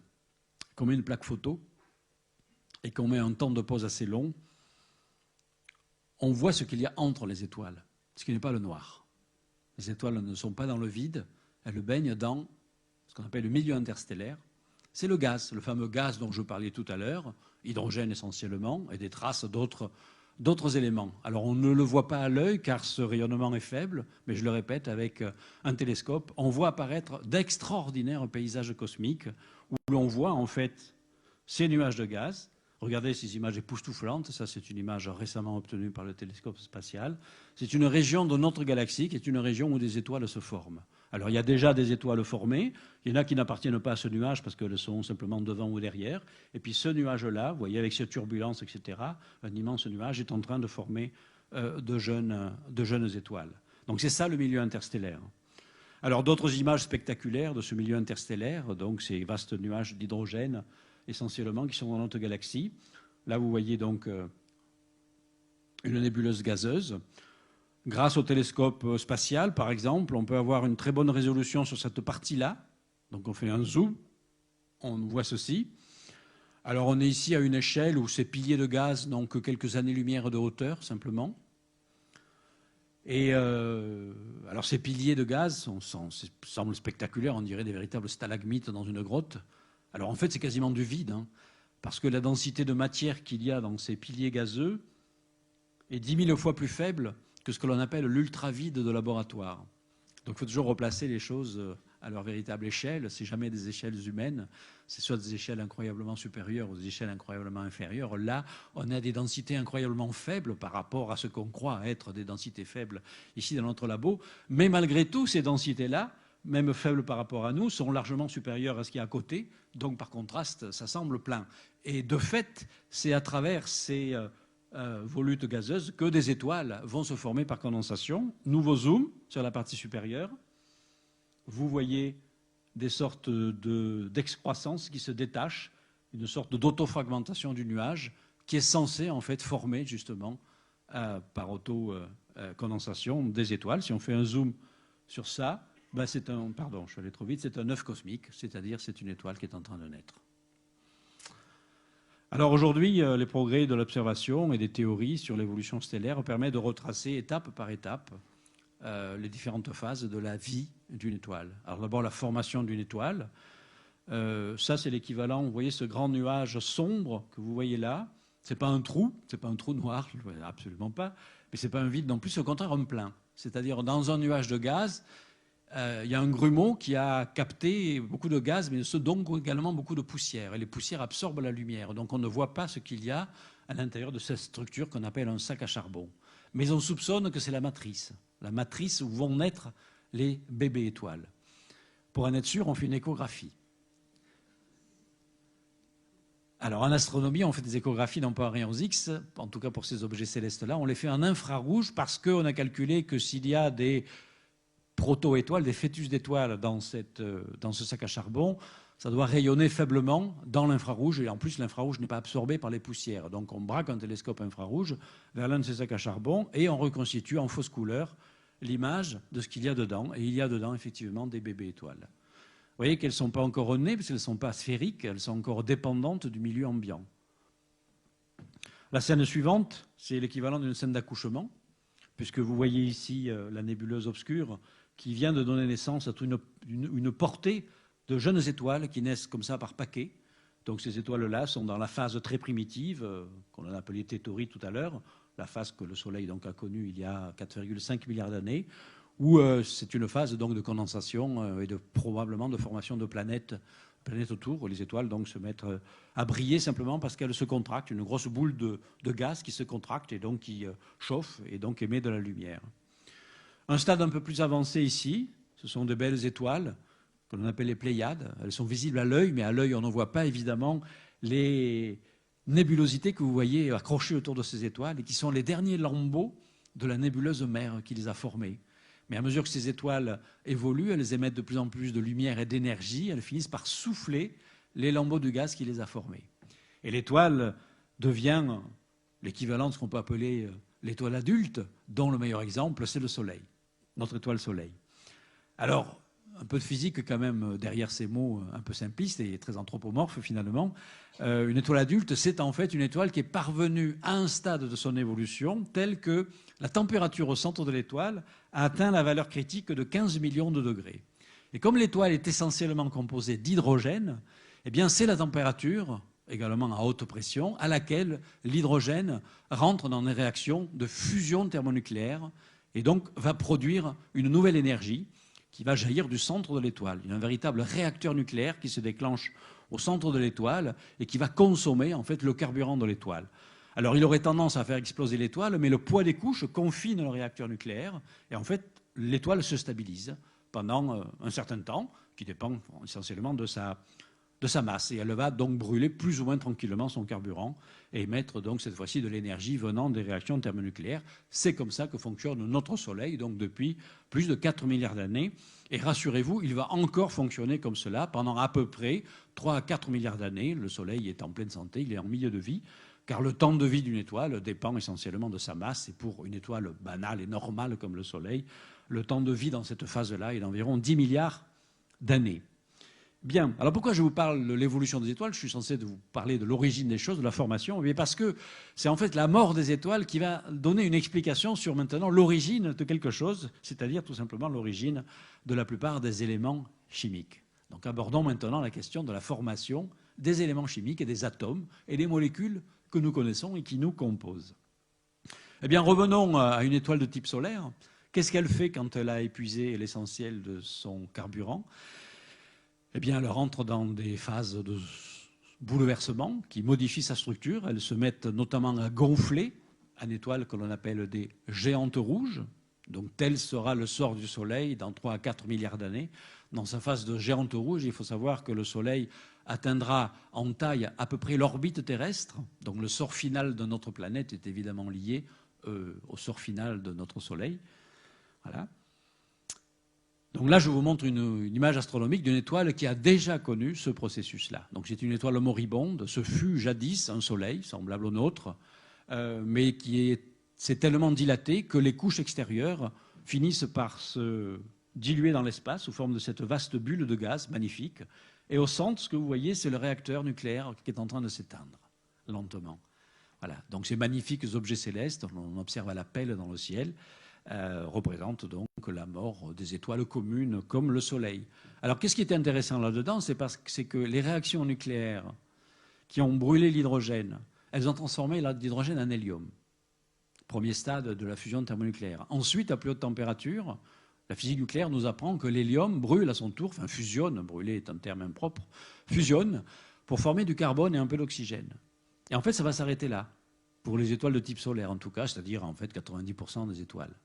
qu'on met une plaque photo et qu'on met un temps de pause assez long, on voit ce qu'il y a entre les étoiles, ce qui n'est pas le noir. Les étoiles ne sont pas dans le vide, elles baignent dans ce qu'on appelle le milieu interstellaire. C'est le gaz, le fameux gaz dont je parlais tout à l'heure, hydrogène essentiellement, et des traces d'autres éléments. Alors on ne le voit pas à l'œil car ce rayonnement est faible, mais je le répète, avec un télescope, on voit apparaître d'extraordinaires paysages cosmiques où l'on voit en fait ces nuages de gaz. Regardez ces images époustouflantes, ça c'est une image récemment obtenue par le télescope spatial. C'est une région de notre galaxie qui est une région où des étoiles se forment. Alors il y a déjà des étoiles formées, il y en a qui n'appartiennent pas à ce nuage parce qu'elles sont simplement devant ou derrière. Et puis ce nuage-là, vous voyez avec ces turbulences, etc., un immense nuage est en train de former de jeunes étoiles. Donc c'est ça le milieu interstellaire. Alors d'autres images spectaculaires de ce milieu interstellaire, donc ces vastes nuages d'hydrogène essentiellement qui sont dans notre galaxie. Là vous voyez donc une nébuleuse gazeuse. Grâce au télescope spatial, par exemple, on peut avoir une très bonne résolution sur cette partie-là. Donc on fait un zoom, on voit ceci. Alors on est ici à une échelle où ces piliers de gaz n'ont que quelques années-lumière de hauteur, simplement. Et alors ces piliers de gaz semblent spectaculaires, on dirait des véritables stalagmites dans une grotte. Alors en fait c'est quasiment du vide, hein, parce que la densité de matière qu'il y a dans ces piliers gazeux est 10 000 fois plus faible que ce que l'on appelle l'ultravide de laboratoire. Donc il faut toujours replacer les choses à leur véritable échelle. C'est jamais des échelles humaines, c'est soit des échelles incroyablement supérieures ou des échelles incroyablement inférieures. Là, on a des densités incroyablement faibles par rapport à ce qu'on croit être des densités faibles ici dans notre labo. Mais malgré tout, ces densités-là, même faibles par rapport à nous, sont largement supérieures à ce qu'il y a à côté. Donc par contraste, ça semble plein. Et de fait, c'est à travers ces volutes gazeuses que des étoiles vont se former par condensation. Nouveau zoom sur la partie supérieure. Vous voyez des sortes d'excroissance qui se détachent, une sorte d'autofragmentation du nuage qui est censée en fait former justement par autocondensation des étoiles. Si on fait un zoom sur ça, ben c'est un, pardon, je suis allé trop vite, c'est un œuf cosmique, c'est-à-dire c'est une étoile qui est en train de naître. Alors aujourd'hui, les progrès de l'observation et des théories sur l'évolution stellaire permettent de retracer étape par étape les différentes phases de la vie d'une étoile. Alors d'abord la formation d'une étoile. Ça c'est l'équivalent, vous voyez ce grand nuage sombre que vous voyez là. C'est pas un trou noir, absolument pas, mais c'est pas un vide non plus, c'est au contraire un plein. C'est-à-dire dans un nuage de gaz, il y a un grumeau qui a capté beaucoup de gaz, mais donc également beaucoup de poussière. Et les poussières absorbent la lumière. Donc on ne voit pas ce qu'il y a à l'intérieur de cette structure qu'on appelle un sac à charbon. Mais on soupçonne que c'est la matrice où vont naître les bébés étoiles. Pour en être sûr, on fait une échographie. Alors en astronomie, on fait des échographies non pas en rayons X, en tout cas pour ces objets célestes-là, on les fait en infrarouge parce qu'on a calculé que s'il y a des proto-étoiles, des fœtus d'étoiles dans ce sac à charbon, ça doit rayonner faiblement dans l'infrarouge, et en plus l'infrarouge n'est pas absorbé par les poussières. Donc on braque un télescope infrarouge vers l'un de ces sacs à charbon et on reconstitue en fausse couleur l'image de ce qu'il y a dedans. Et il y a dedans effectivement des bébés étoiles. Vous voyez qu'elles ne sont pas encore nées, parce qu'elles ne sont pas sphériques, elles sont encore dépendantes du milieu ambiant. La scène suivante, c'est l'équivalent d'une scène d'accouchement, puisque vous voyez ici la nébuleuse obscure qui vient de donner naissance à toute une portée de jeunes étoiles qui naissent comme ça par paquets. Donc ces étoiles-là sont dans la phase très primitive, qu'on a appelée Théorie tout à l'heure, la phase que le Soleil donc a connue il y a 4,5 milliards d'années, où c'est une phase donc de condensation et probablement de formation de planètes autour, où les étoiles donc se mettent à briller simplement parce qu'elles se contractent, une grosse boule de gaz qui se contracte et donc qui chauffe et donc émet de la lumière. Un stade un peu plus avancé ici, ce sont de belles étoiles que l'on appelle les Pléiades. Elles sont visibles à l'œil, mais à l'œil, on ne voit pas évidemment les nébulosités que vous voyez accrochées autour de ces étoiles et qui sont les derniers lambeaux de la nébuleuse mère qui les a formées. Mais à mesure que ces étoiles évoluent, elles émettent de plus en plus de lumière et d'énergie, elles finissent par souffler les lambeaux de gaz qui les a formées. Et l'étoile devient l'équivalent de ce qu'on peut appeler l'étoile adulte, dont le meilleur exemple, c'est le Soleil, notre étoile Soleil. Alors, un peu de physique quand même derrière ces mots un peu simplistes et très anthropomorphes finalement. Une étoile adulte, c'est en fait une étoile qui est parvenue à un stade de son évolution tel que la température au centre de l'étoile a atteint la valeur critique de 15 millions de degrés. Et comme l'étoile est essentiellement composée d'hydrogène, eh bien c'est la température, également à haute pression, à laquelle l'hydrogène rentre dans des réactions de fusion thermonucléaire et donc va produire une nouvelle énergie qui va jaillir du centre de l'étoile. Il y a un véritable réacteur nucléaire qui se déclenche au centre de l'étoile et qui va consommer en fait le carburant de l'étoile. Alors il aurait tendance à faire exploser l'étoile, mais le poids des couches confine le réacteur nucléaire et en fait l'étoile se stabilise pendant un certain temps, qui dépend essentiellement de sa masse. Et elle va donc brûler plus ou moins tranquillement son carburant et émettre donc cette fois-ci de l'énergie venant des réactions thermonucléaires. C'est comme ça que fonctionne notre Soleil, donc depuis plus de 4 milliards d'années. Et rassurez-vous, il va encore fonctionner comme cela pendant à peu près 3 à 4 milliards d'années. Le Soleil est en pleine santé, il est en milieu de vie, car le temps de vie d'une étoile dépend essentiellement de sa masse. Et pour une étoile banale et normale comme le Soleil, le temps de vie dans cette phase-là est d'environ 10 milliards d'années. Bien, alors pourquoi je vous parle de l'évolution des étoiles? Je suis censé vous parler de l'origine des choses, de la formation. Mais parce que c'est en fait la mort des étoiles qui va donner une explication sur maintenant l'origine de quelque chose, c'est-à-dire tout simplement l'origine de la plupart des éléments chimiques. Donc abordons maintenant la question de la formation des éléments chimiques et des atomes et des molécules que nous connaissons et qui nous composent. Eh bien, revenons à une étoile de type solaire. Qu'est-ce qu'elle fait quand elle a épuisé l'essentiel de son carburant? Eh bien, elle rentre dans des phases de bouleversement qui modifient sa structure. Elles se mettent notamment à gonfler en étoiles que l'on appelle des géantes rouges. Donc, tel sera le sort du Soleil dans 3 à 4 milliards d'années. Dans sa phase de géante rouge, il faut savoir que le Soleil atteindra en taille à peu près l'orbite terrestre. Donc, le sort final de notre planète est évidemment lié au sort final de notre Soleil. Voilà. Donc là, je vous montre une image astronomique d'une étoile qui a déjà connu ce processus-là. Donc c'est une étoile moribonde. Ce fut jadis un soleil semblable au nôtre, mais qui s'est tellement dilaté que les couches extérieures finissent par se diluer dans l'espace sous forme de cette vaste bulle de gaz magnifique. Et au centre, ce que vous voyez, c'est le réacteur nucléaire qui est en train de s'éteindre lentement. Voilà. Donc ces magnifiques objets célestes, on observe à la pelle dans le ciel, représente donc la mort des étoiles communes comme le Soleil. Alors qu'est-ce qui est intéressant là-dedans? C'est que les réactions nucléaires qui ont brûlé l'hydrogène, elles ont transformé l'hydrogène en hélium. Premier stade de la fusion thermonucléaire. Ensuite, à plus haute température, la physique nucléaire nous apprend que l'hélium brûle à son tour, enfin fusionne, brûler est un terme impropre, fusionne pour former du carbone et un peu d'oxygène. Et en fait, ça va s'arrêter là, pour les étoiles de type solaire en tout cas, c'est-à-dire en fait 90% des étoiles.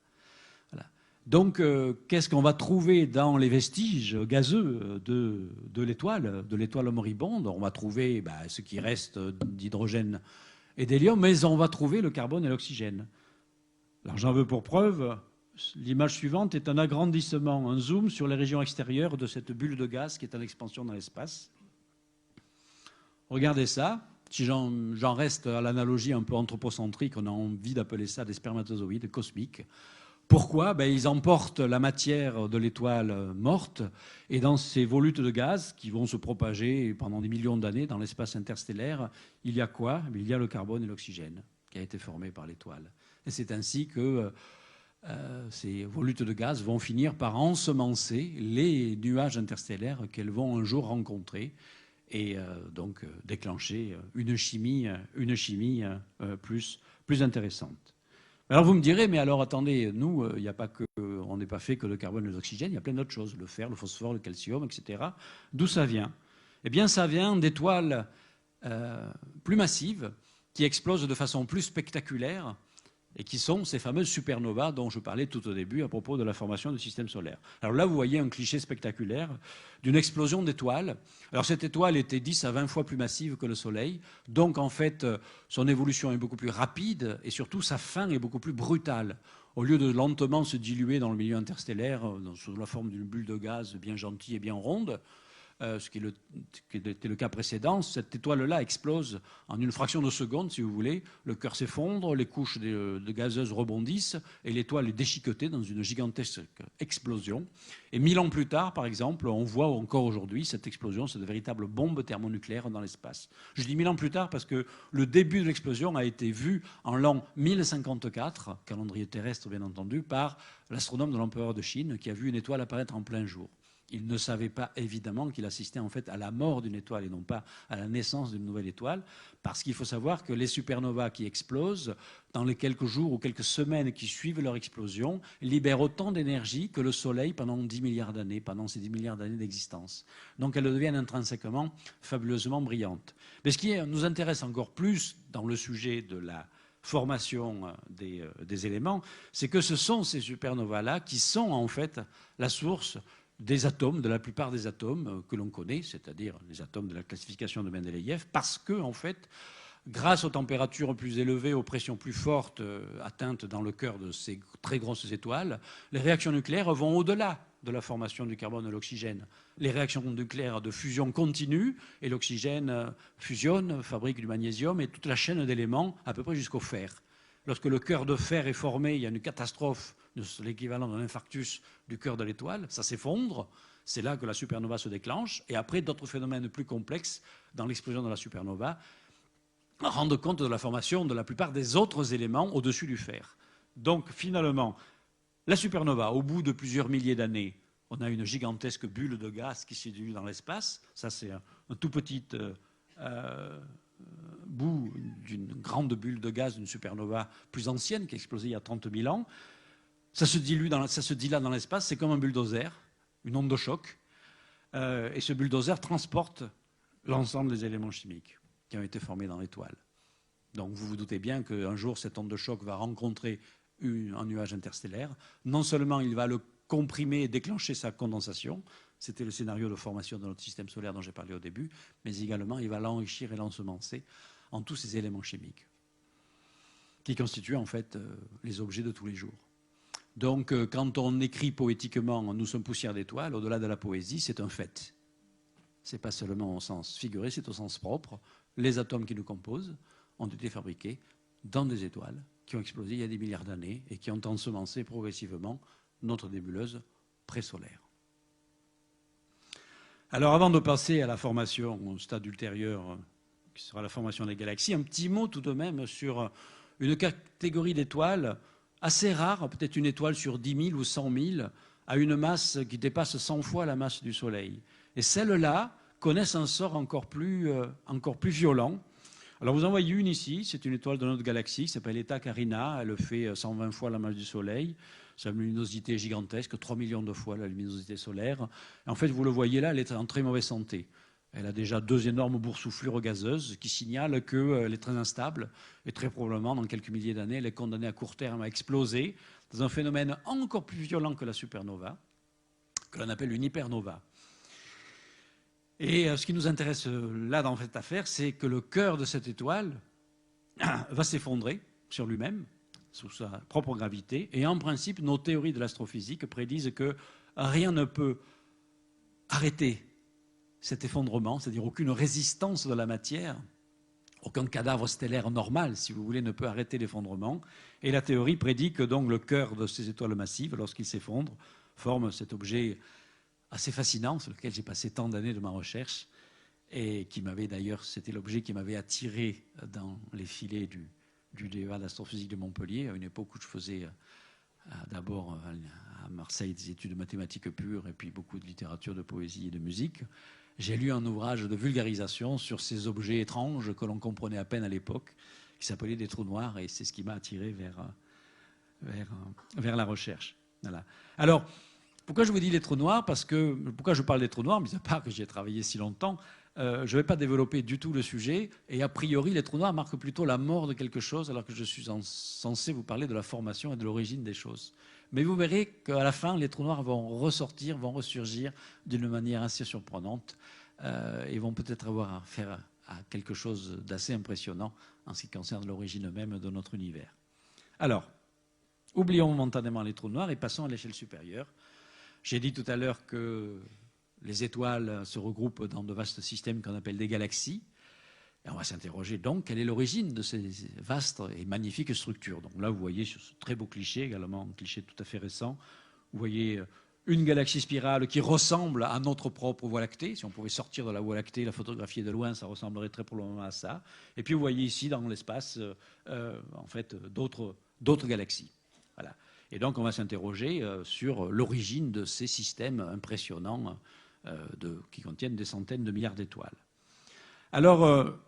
Voilà. Donc, qu'est-ce qu'on va trouver dans les vestiges gazeux de l'étoile moribonde? On va trouver ce qui reste d'hydrogène et d'hélium, mais on va trouver le carbone et l'oxygène. Alors, j'en veux pour preuve, l'image suivante est un agrandissement, un zoom sur les régions extérieures de cette bulle de gaz qui est en expansion dans l'espace. Regardez ça. Si j'en reste à l'analogie un peu anthropocentrique, on a envie d'appeler ça des spermatozoïdes cosmiques. Pourquoi? Ils emportent la matière de l'étoile morte et dans ces volutes de gaz qui vont se propager pendant des millions d'années dans l'espace interstellaire, il y a quoi? Il y a le carbone et l'oxygène qui a été formé par l'étoile. Et c'est ainsi que ces volutes de gaz vont finir par ensemencer les nuages interstellaires qu'elles vont un jour rencontrer et donc déclencher une chimie plus intéressante. Alors vous me direz, mais alors attendez, nous, on n'est pas fait que de carbone et d'oxygène, il y a plein d'autres choses, le fer, le phosphore, le calcium, etc. D'où ça vient? Eh bien, ça vient d'étoiles plus massives qui explosent de façon plus spectaculaire et qui sont ces fameuses supernovas dont je parlais tout au début à propos de la formation du système solaire. Alors là, vous voyez un cliché spectaculaire d'une explosion d'étoiles. Alors cette étoile était 10 à 20 fois plus massive que le Soleil, donc en fait, son évolution est beaucoup plus rapide et surtout sa fin est beaucoup plus brutale. Au lieu de lentement se diluer dans le milieu interstellaire sous la forme d'une bulle de gaz bien gentille et bien ronde, ce qui était le cas précédent, cette étoile-là explose en une fraction de seconde, si vous voulez. Le cœur s'effondre, les couches de gazeuses rebondissent et l'étoile est déchiquetée dans une gigantesque explosion. Et 1000 ans plus tard, par exemple, on voit encore aujourd'hui cette explosion, cette véritable bombe thermonucléaire dans l'espace. Je dis 1000 ans plus tard parce que le début de l'explosion a été vu en l'an 1054, calendrier terrestre bien entendu, par l'astronome de l'empereur de Chine qui a vu une étoile apparaître en plein jour. Il ne savait pas évidemment qu'il assistait en fait à la mort d'une étoile et non pas à la naissance d'une nouvelle étoile, parce qu'il faut savoir que les supernovas qui explosent, dans les quelques jours ou quelques semaines qui suivent leur explosion, libèrent autant d'énergie que le Soleil pendant 10 milliards d'années, pendant ces 10 milliards d'années d'existence. Donc elles deviennent intrinsèquement fabuleusement brillantes. Mais ce qui nous intéresse encore plus dans le sujet de la formation des éléments, c'est que ce sont ces supernovas-là qui sont en fait la source des atomes, de la plupart des atomes que l'on connaît, c'est-à-dire les atomes de la classification de Mendeleïev, parce que, en fait, grâce aux températures plus élevées, aux pressions plus fortes atteintes dans le cœur de ces très grosses étoiles, les réactions nucléaires vont au-delà de la formation du carbone et de l'oxygène. Les réactions nucléaires de fusion continuent et l'oxygène fusionne, fabrique du magnésium et toute la chaîne d'éléments, à peu près jusqu'au fer. Lorsque le cœur de fer est formé, il y a une catastrophe, l'équivalent d'un infarctus du cœur de l'étoile, ça s'effondre, c'est là que la supernova se déclenche, et après d'autres phénomènes plus complexes dans l'explosion de la supernova rendent compte de la formation de la plupart des autres éléments au-dessus du fer. Donc finalement, la supernova, au bout de plusieurs milliers d'années, on a une gigantesque bulle de gaz qui s'est dilue dans l'espace, ça c'est un tout petit bout d'une grande bulle de gaz d'une supernova plus ancienne qui a explosé il y a 30 000 ans. Ça se dilate dans l'espace, c'est comme un bulldozer, une onde de choc. Et ce bulldozer transporte l'ensemble des éléments chimiques qui ont été formés dans l'étoile. Donc vous vous doutez bien qu'un jour, cette onde de choc va rencontrer un nuage interstellaire. Non seulement il va le comprimer et déclencher sa condensation, c'était le scénario de formation de notre système solaire dont j'ai parlé au début, mais également il va l'enrichir et l'ensemencer en tous ces éléments chimiques qui constituent en fait les objets de tous les jours. Donc quand on écrit poétiquement « Nous sommes poussière d'étoiles », au-delà de la poésie, c'est un fait. Ce n'est pas seulement au sens figuré, c'est au sens propre. Les atomes qui nous composent ont été fabriqués dans des étoiles qui ont explosé il y a des milliards d'années et qui ont ensemencé progressivement notre nébuleuse présolaire. Alors avant de passer à la formation, au stade ultérieur, qui sera la formation des galaxies, un petit mot tout de même sur une catégorie d'étoiles assez rare, peut-être une étoile sur 10 000 ou 100 000, a une masse qui dépasse 100 fois la masse du Soleil. Et celles-là connaissent un sort encore plus violent. Alors vous en voyez une ici, c'est une étoile de notre galaxie, qui s'appelle Eta Carina, elle fait 120 fois la masse du Soleil, sa luminosité est gigantesque, 3 millions de fois la luminosité solaire. En fait, vous le voyez là, elle est en très mauvaise santé. Elle a déjà 2 énormes boursouflures gazeuses qui signalent qu'elle est très instable et très probablement, dans quelques milliers d'années, elle est condamnée à court terme à exploser dans un phénomène encore plus violent que la supernova, que l'on appelle une hypernova. Et ce qui nous intéresse là dans cette affaire, c'est que le cœur de cette étoile va s'effondrer sur lui-même, sous sa propre gravité, et en principe, nos théories de l'astrophysique prédisent que rien ne peut arrêter cet effondrement, c'est-à-dire aucune résistance de la matière, aucun cadavre stellaire normal, si vous voulez, ne peut arrêter l'effondrement. Et la théorie prédit que donc le cœur de ces étoiles massives, lorsqu'il s'effondre, forme cet objet assez fascinant, sur lequel j'ai passé tant d'années de ma recherche, et qui m'avait d'ailleurs, c'était l'objet qui m'avait attiré dans les filets du DEA d'astrophysique de Montpellier, à une époque où je faisais d'abord à Marseille des études de mathématiques pures et puis beaucoup de littérature, de poésie et de musique. J'ai lu un ouvrage de vulgarisation sur ces objets étranges que l'on comprenait à peine à l'époque, qui s'appelait des trous noirs, et c'est ce qui m'a attiré vers la recherche. Voilà. Alors, pourquoi je vous dis les trous noirs? Pourquoi je parle des trous noirs? Mis à part que j'y ai travaillé si longtemps, Je ne vais pas développer du tout le sujet. Et a priori, les trous noirs marquent plutôt la mort de quelque chose, alors que je suis censé vous parler de la formation et de l'origine des choses. Mais vous verrez qu'à la fin, les trous noirs vont ressortir, vont ressurgir d'une manière assez surprenante et vont peut-être avoir affaire à quelque chose d'assez impressionnant en ce qui concerne l'origine même de notre univers. Alors, oublions momentanément les trous noirs et passons à l'échelle supérieure. J'ai dit tout à l'heure que les étoiles se regroupent dans de vastes systèmes qu'on appelle des galaxies. Et on va s'interroger donc quelle est l'origine de ces vastes et magnifiques structures. Donc là, vous voyez sur ce très beau cliché, également un cliché tout à fait récent, vous voyez une galaxie spirale qui ressemble à notre propre Voie lactée. Si on pouvait sortir de la Voie lactée, la photographier de loin, ça ressemblerait très probablement à ça. Et puis vous voyez ici dans l'espace, en fait, d'autres galaxies. Voilà. Et donc on va s'interroger sur l'origine de ces systèmes impressionnants qui contiennent des centaines de milliards d'étoiles. Alors,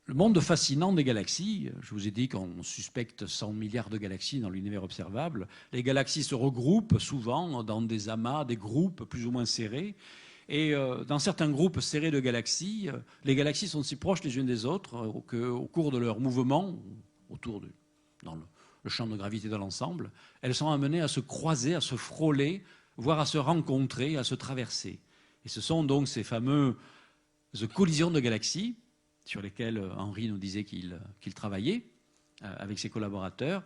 le monde fascinant des galaxies, je vous ai dit qu'on suspecte 100 milliards de galaxies dans l'univers observable. Les galaxies se regroupent souvent dans des amas, des groupes plus ou moins serrés. Et dans certains groupes serrés de galaxies, les galaxies sont si proches les unes des autres qu'au cours de leur mouvement, dans le champ de gravité de l'ensemble, elles sont amenées à se croiser, à se frôler, voire à se rencontrer, à se traverser. Et ce sont donc ces fameuses collisions de galaxies sur lesquelles Henri nous disait qu'il travaillait avec ses collaborateurs,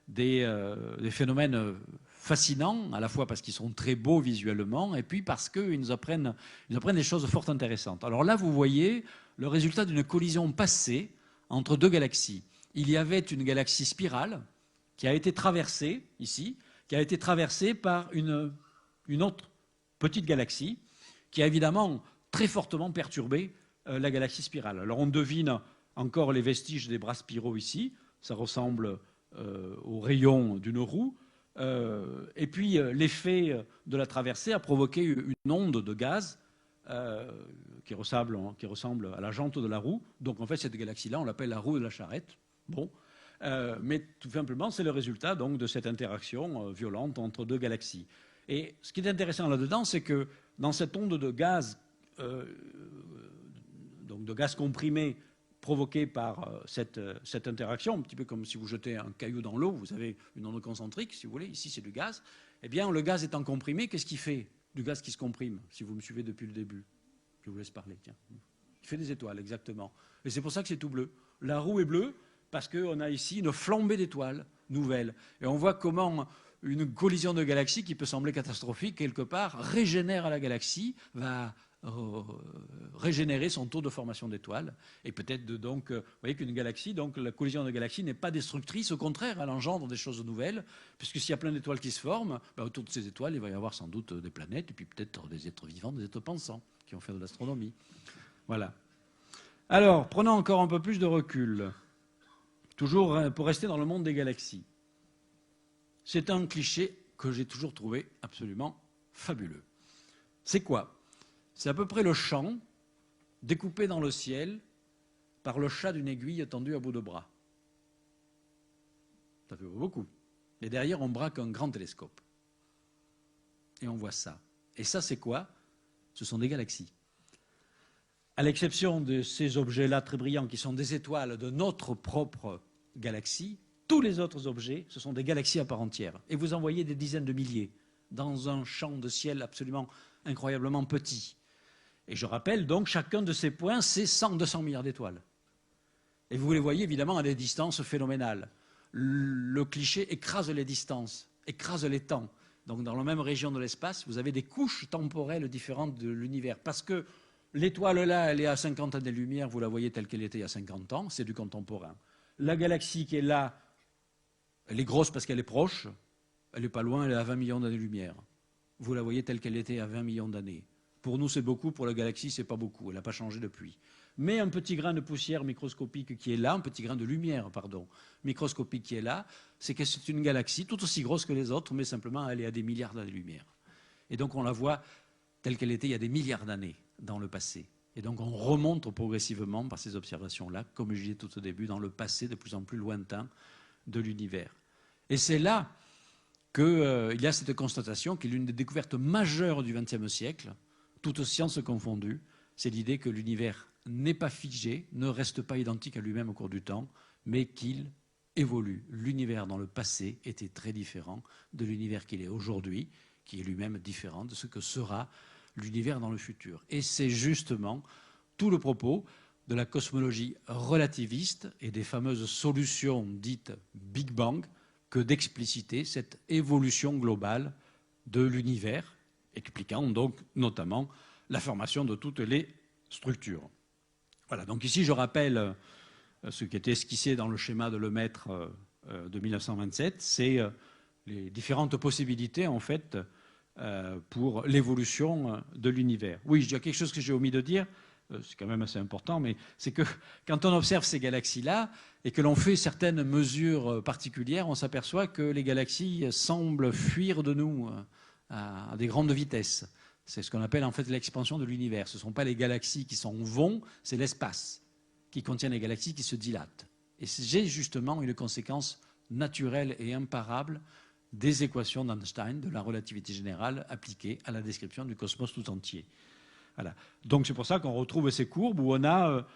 des phénomènes fascinants, à la fois parce qu'ils sont très beaux visuellement, et puis parce qu'ils nous apprennent des choses fort intéressantes. Alors là, vous voyez le résultat d'une collision passée entre deux galaxies. Il y avait une galaxie spirale qui a été traversée, ici, qui a été traversée par une autre petite galaxie, qui a évidemment très fortement perturbé la galaxie spirale. Alors on devine encore les vestiges des bras spiraux ici, ça ressemble aux rayons d'une roue, et puis l'effet de la traversée a provoqué une onde de gaz qui ressemble à la jante de la roue. Donc en fait cette galaxie-là, on l'appelle la roue de la charrette. Bon. Mais tout simplement, c'est le résultat donc, de cette interaction violente entre deux galaxies. Et ce qui est intéressant là-dedans, c'est que dans cette onde de gaz, donc de gaz comprimé provoquée par cette interaction, un petit peu comme si vous jetez un caillou dans l'eau, vous avez une onde concentrique, si vous voulez, ici c'est du gaz, eh bien le gaz étant comprimé, qu'est-ce qu'il fait du gaz qui se comprime, si vous me suivez depuis le début? Je vous laisse parler, tiens. Il fait des étoiles, exactement. Et c'est pour ça que c'est tout bleu. La roue est bleue, parce qu'on a ici une flambée d'étoiles nouvelles. Et on voit comment une collision de galaxies qui peut sembler catastrophique, quelque part, régénère la galaxie, va régénérer son taux de formation d'étoiles. Et peut-être donc, vous voyez qu'une galaxie, donc la collision de galaxies n'est pas destructrice, au contraire, elle engendre des choses nouvelles, puisque s'il y a plein d'étoiles qui se forment, autour de ces étoiles, il va y avoir sans doute des planètes, et puis peut-être des êtres vivants, des êtres pensants, qui vont faire de l'astronomie. Voilà. Alors, prenons encore un peu plus de recul. Toujours pour rester dans le monde des galaxies. C'est un cliché que j'ai toujours trouvé absolument fabuleux. C'est quoi? C'est à peu près le champ découpé dans le ciel par le chat d'une aiguille tendue à bout de bras. Ça fait beaucoup. Et derrière, on braque un grand télescope. Et on voit ça. Et ça, c'est quoi? Ce sont des galaxies. À l'exception de ces objets-là très brillants qui sont des étoiles de notre propre galaxie, tous les autres objets, ce sont des galaxies à part entière. Et vous en voyez des dizaines de milliers dans un champ de ciel absolument incroyablement petit. Et je rappelle donc, chacun de ces points, c'est 100-200 milliards d'étoiles. Et vous les voyez évidemment à des distances phénoménales. Le cliché écrase les distances, écrase les temps. Donc dans la même région de l'espace, vous avez des couches temporelles différentes de l'univers. Parce que l'étoile là, elle est à 50 années-lumière, vous la voyez telle qu'elle était il y a 50 ans, c'est du contemporain. La galaxie qui est là, elle est grosse parce qu'elle est proche, elle n'est pas loin, elle est à 20 millions d'années-lumière. Vous la voyez telle qu'elle était à 20 millions d'années. Pour nous, c'est beaucoup, pour la galaxie, c'est pas beaucoup, elle n'a pas changé depuis. Mais un petit grain de poussière microscopique qui est là, un petit grain de lumière, pardon, microscopique qui est là, c'est que c'est une galaxie tout aussi grosse que les autres, mais simplement elle est à des milliards d'années-lumière. Et donc on la voit telle qu'elle était il y a des milliards d'années dans le passé. Et donc on remonte progressivement par ces observations-là, comme je disais tout au début, dans le passé de plus en plus lointain de l'univers. Et c'est là qu'il y a cette constatation qui est l'une des découvertes majeures du XXe siècle, toutes sciences confondues, c'est l'idée que l'univers n'est pas figé, ne reste pas identique à lui-même au cours du temps, mais qu'il évolue. L'univers dans le passé était très différent de l'univers qu'il est aujourd'hui, qui est lui-même différent de ce que sera l'univers dans le futur. Et c'est justement tout le propos de la cosmologie relativiste et des fameuses solutions dites Big Bang que d'expliciter cette évolution globale de l'univers, expliquant donc notamment la formation de toutes les structures. Voilà, donc ici je rappelle ce qui était esquissé dans le schéma de Lemaître de 1927, c'est les différentes possibilités en fait pour l'évolution de l'univers. Oui, il y a quelque chose que j'ai omis de dire, c'est quand même assez important, mais c'est que quand on observe ces galaxies-là et que l'on fait certaines mesures particulières, on s'aperçoit que les galaxies semblent fuir de nous à des grandes vitesses. C'est ce qu'on appelle en fait l'expansion de l'univers. Ce ne sont pas les galaxies qui s'en vont, c'est l'espace qui contient les galaxies qui se dilatent. Et c'est justement une conséquence naturelle et imparable des équations d'Einstein de la relativité générale appliquées à la description du cosmos tout entier. Voilà. Donc c'est pour ça qu'on retrouve ces courbes où on a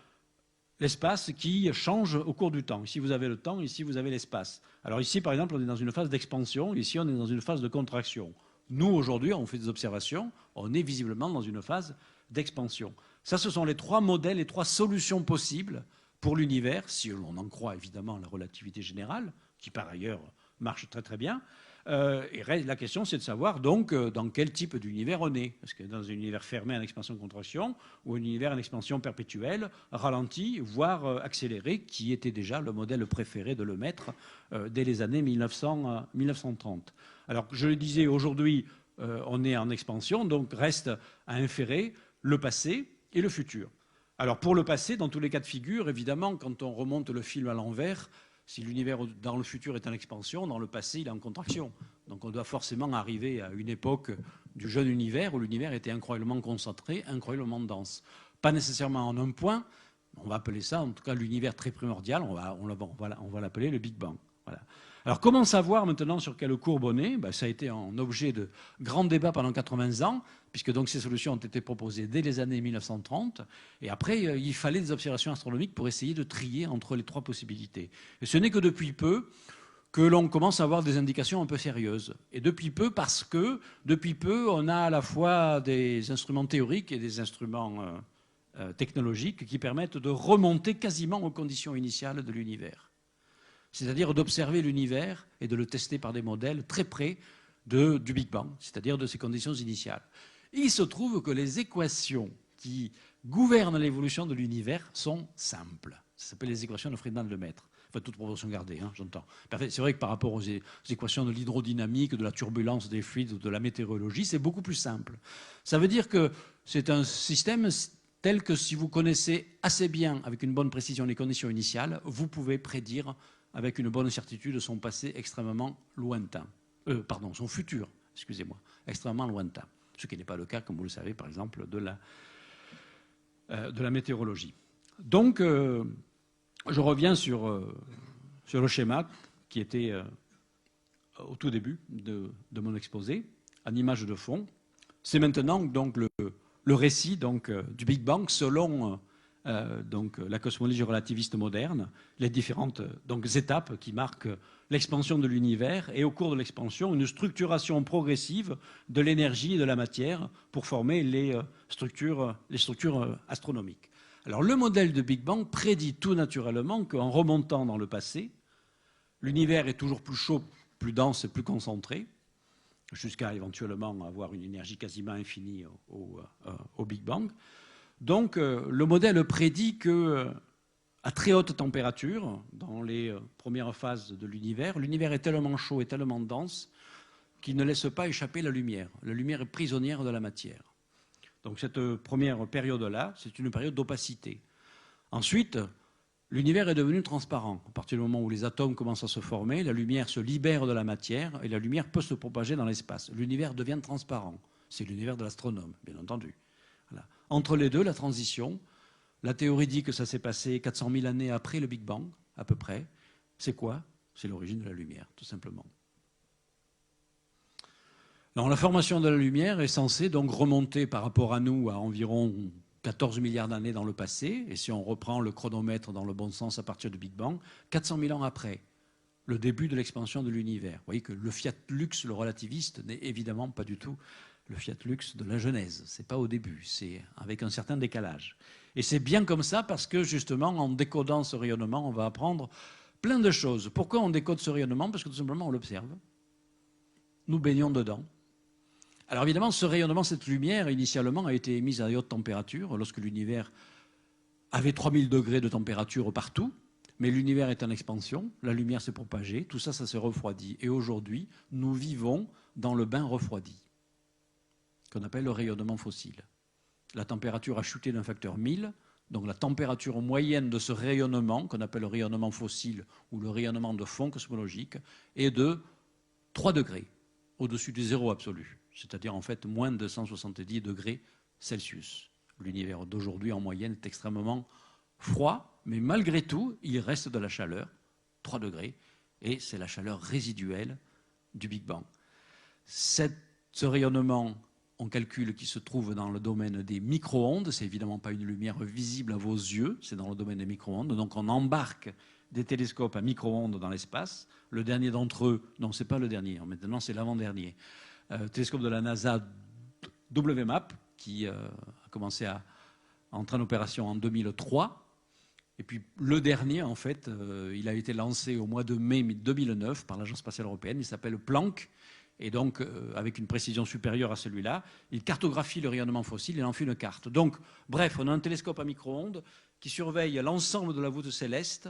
l'espace qui change au cours du temps. Ici vous avez le temps, ici vous avez l'espace. Alors ici par exemple on est dans une phase d'expansion, ici on est dans une phase de contraction. Nous aujourd'hui on fait des observations, on est visiblement dans une phase d'expansion. Ça ce sont les trois modèles, les trois solutions possibles pour l'univers, si l'on en croit évidemment la relativité générale, qui par ailleurs marche très très bien. Et la question, c'est de savoir donc dans quel type d'univers on est. Est-ce que dans un univers fermé en expansion-contraction ou un univers en expansion perpétuelle, ralenti, voire accéléré, qui était déjà le modèle préféré de Lemaître dès les années 1930. Alors, je le disais, aujourd'hui, on est en expansion, donc reste à inférer le passé et le futur. Alors, pour le passé, dans tous les cas de figure, évidemment, quand on remonte le film à l'envers, si l'univers dans le futur est en expansion, dans le passé, il est en contraction. Donc on doit forcément arriver à une époque du jeune univers où l'univers était incroyablement concentré, incroyablement dense. Pas nécessairement en un point, on va appeler ça, en tout cas l'univers très primordial, on va l'appeler le Big Bang. Voilà. Alors comment savoir maintenant sur quelle courbe on est? Ça a été un objet de grand débat pendant 80 ans, puisque donc ces solutions ont été proposées dès les années 1930. Et après, il fallait des observations astronomiques pour essayer de trier entre les trois possibilités. Et ce n'est que depuis peu que l'on commence à avoir des indications un peu sérieuses. Et depuis peu, parce que depuis peu, on a à la fois des instruments théoriques et des instruments technologiques qui permettent de remonter quasiment aux conditions initiales de l'univers. C'est-à-dire d'observer l'univers et de le tester par des modèles très près du Big Bang, c'est-à-dire de ses conditions initiales. Il se trouve que les équations qui gouvernent l'évolution de l'univers sont simples. Ça s'appelle les équations de Friedmann-Lemaître. Enfin, toute proportion gardée, j'entends. C'est vrai que par rapport aux équations de l'hydrodynamique, de la turbulence des fluides ou de la météorologie, c'est beaucoup plus simple. Ça veut dire que c'est un système tel que si vous connaissez assez bien, avec une bonne précision, les conditions initiales, vous pouvez prédire avec une bonne certitude son passé extrêmement lointain. Son futur, excusez-moi, extrêmement lointain. Ce qui n'est pas le cas, comme vous le savez, par exemple, de la météorologie. Donc, je reviens sur le schéma qui était au tout début de mon exposé, en image de fond. C'est maintenant donc le récit donc, du Big Bang selon donc, la cosmologie relativiste moderne, les différentes étapes qui marquent l'expansion de l'univers et au cours de l'expansion, une structuration progressive de l'énergie et de la matière pour former les structures astronomiques. Alors le modèle de Big Bang prédit tout naturellement qu'en remontant dans le passé, l'univers est toujours plus chaud, plus dense et plus concentré, jusqu'à éventuellement avoir une énergie quasiment infinie au Big Bang. Donc le modèle prédit qu'à très haute température, dans les premières phases de l'univers est tellement chaud et tellement dense qu'il ne laisse pas échapper la lumière. La lumière est prisonnière de la matière. Donc cette première période-là, c'est une période d'opacité. Ensuite, l'univers est devenu transparent. À partir du moment où les atomes commencent à se former, la lumière se libère de la matière et la lumière peut se propager dans l'espace. L'univers devient transparent. C'est l'univers de l'astronome, bien entendu. Voilà. Entre les deux, la transition, la théorie dit que ça s'est passé 400 000 années après le Big Bang, à peu près. C'est quoi? C'est l'origine de la lumière, tout simplement. Alors, la formation de la lumière est censée donc remonter par rapport à nous à environ 14 milliards d'années dans le passé, et si on reprend le chronomètre dans le bon sens à partir du Big Bang, 400 000 ans après, le début de l'expansion de l'univers. Vous voyez que le fiat lux, le relativiste, n'est évidemment pas du tout le fiat lux de la Genèse. Ce n'est pas au début, c'est avec un certain décalage. Et c'est bien comme ça parce que justement, en décodant ce rayonnement, on va apprendre plein de choses. Pourquoi on décode ce rayonnement? Parce que tout simplement, on l'observe. Nous baignons dedans. Alors évidemment, ce rayonnement, cette lumière, initialement, a été émise à haute température, lorsque l'univers avait 3000 degrés de température partout, mais l'univers est en expansion, la lumière s'est propagée, tout ça, ça s'est refroidi. Et aujourd'hui, nous vivons dans le bain refroidi, qu'on appelle le rayonnement fossile. La température a chuté d'un facteur 1000, donc la température moyenne de ce rayonnement, qu'on appelle le rayonnement fossile ou le rayonnement de fond cosmologique, est de 3 degrés, au-dessus du zéro absolu. C'est-à-dire en fait moins de 170 degrés Celsius. L'univers d'aujourd'hui en moyenne est extrêmement froid, mais malgré tout, il reste de la chaleur, 3 degrés, et c'est la chaleur résiduelle du Big Bang. Ce rayonnement, on calcule qu'il se trouve dans le domaine des micro-ondes, c'est évidemment pas une lumière visible à vos yeux, c'est dans le domaine des micro-ondes, donc on embarque des télescopes à micro-ondes dans l'espace. Le dernier d'entre eux, non, c'est pas le dernier, maintenant c'est l'avant-dernier, télescope de la NASA WMAP, qui a commencé à entrer en opération en 2003. Et puis le dernier, en fait, il a été lancé au mois de mai 2009 par l'Agence spatiale européenne. Il s'appelle Planck. Et donc, avec une précision supérieure à celui-là, il cartographie le rayonnement fossile et en fait une carte. Donc, bref, on a un télescope à micro-ondes qui surveille l'ensemble de la voûte céleste.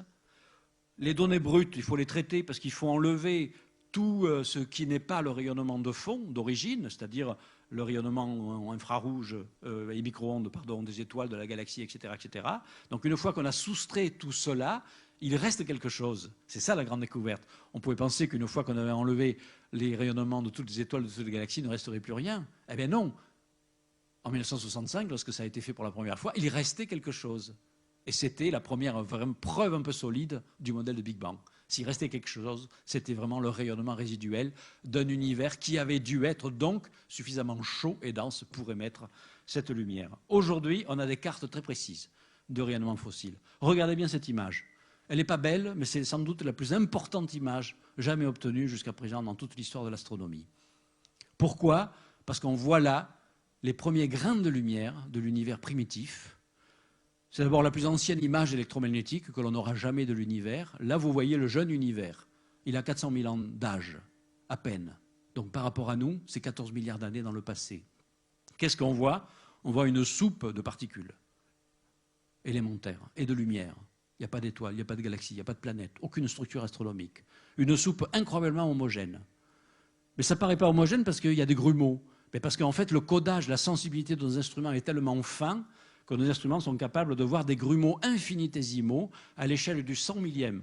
Les données brutes, il faut les traiter parce qu'il faut enlever tout ce qui n'est pas le rayonnement de fond, d'origine, c'est-à-dire le rayonnement infrarouge et micro-ondes des étoiles, de la galaxie, etc., etc. Donc une fois qu'on a soustrait tout cela, il reste quelque chose. C'est ça la grande découverte. On pouvait penser qu'une fois qu'on avait enlevé les rayonnements de toutes les étoiles, de toutes les galaxies, il ne resterait plus rien. Eh bien non. En 1965, lorsque ça a été fait pour la première fois, il restait quelque chose. Et c'était la première vraie preuve un peu solide du modèle de Big Bang. S'il restait quelque chose, c'était vraiment le rayonnement résiduel d'un univers qui avait dû être donc suffisamment chaud et dense pour émettre cette lumière. Aujourd'hui, on a des cartes très précises de rayonnement fossile. Regardez bien cette image. Elle n'est pas belle, mais c'est sans doute la plus importante image jamais obtenue jusqu'à présent dans toute l'histoire de l'astronomie. Pourquoi? Parce qu'on voit là les premiers grains de lumière de l'univers primitif. C'est d'abord la plus ancienne image électromagnétique que l'on aura jamais de l'univers. Là, vous voyez le jeune univers. Il a 400 000 ans d'âge, à peine. Donc par rapport à nous, c'est 14 milliards d'années dans le passé. Qu'est-ce qu'on voit? On voit une soupe de particules élémentaires et de lumière. Il n'y a pas d'étoiles, il n'y a pas de galaxies, il n'y a pas de planètes, aucune structure astronomique. Une soupe incroyablement homogène. Mais ça ne paraît pas homogène parce qu'il y a des grumeaux. Mais parce qu'en fait, le codage, la sensibilité de nos instruments est tellement fin que nos instruments sont capables de voir des grumeaux infinitésimaux à l'échelle du 100 millième.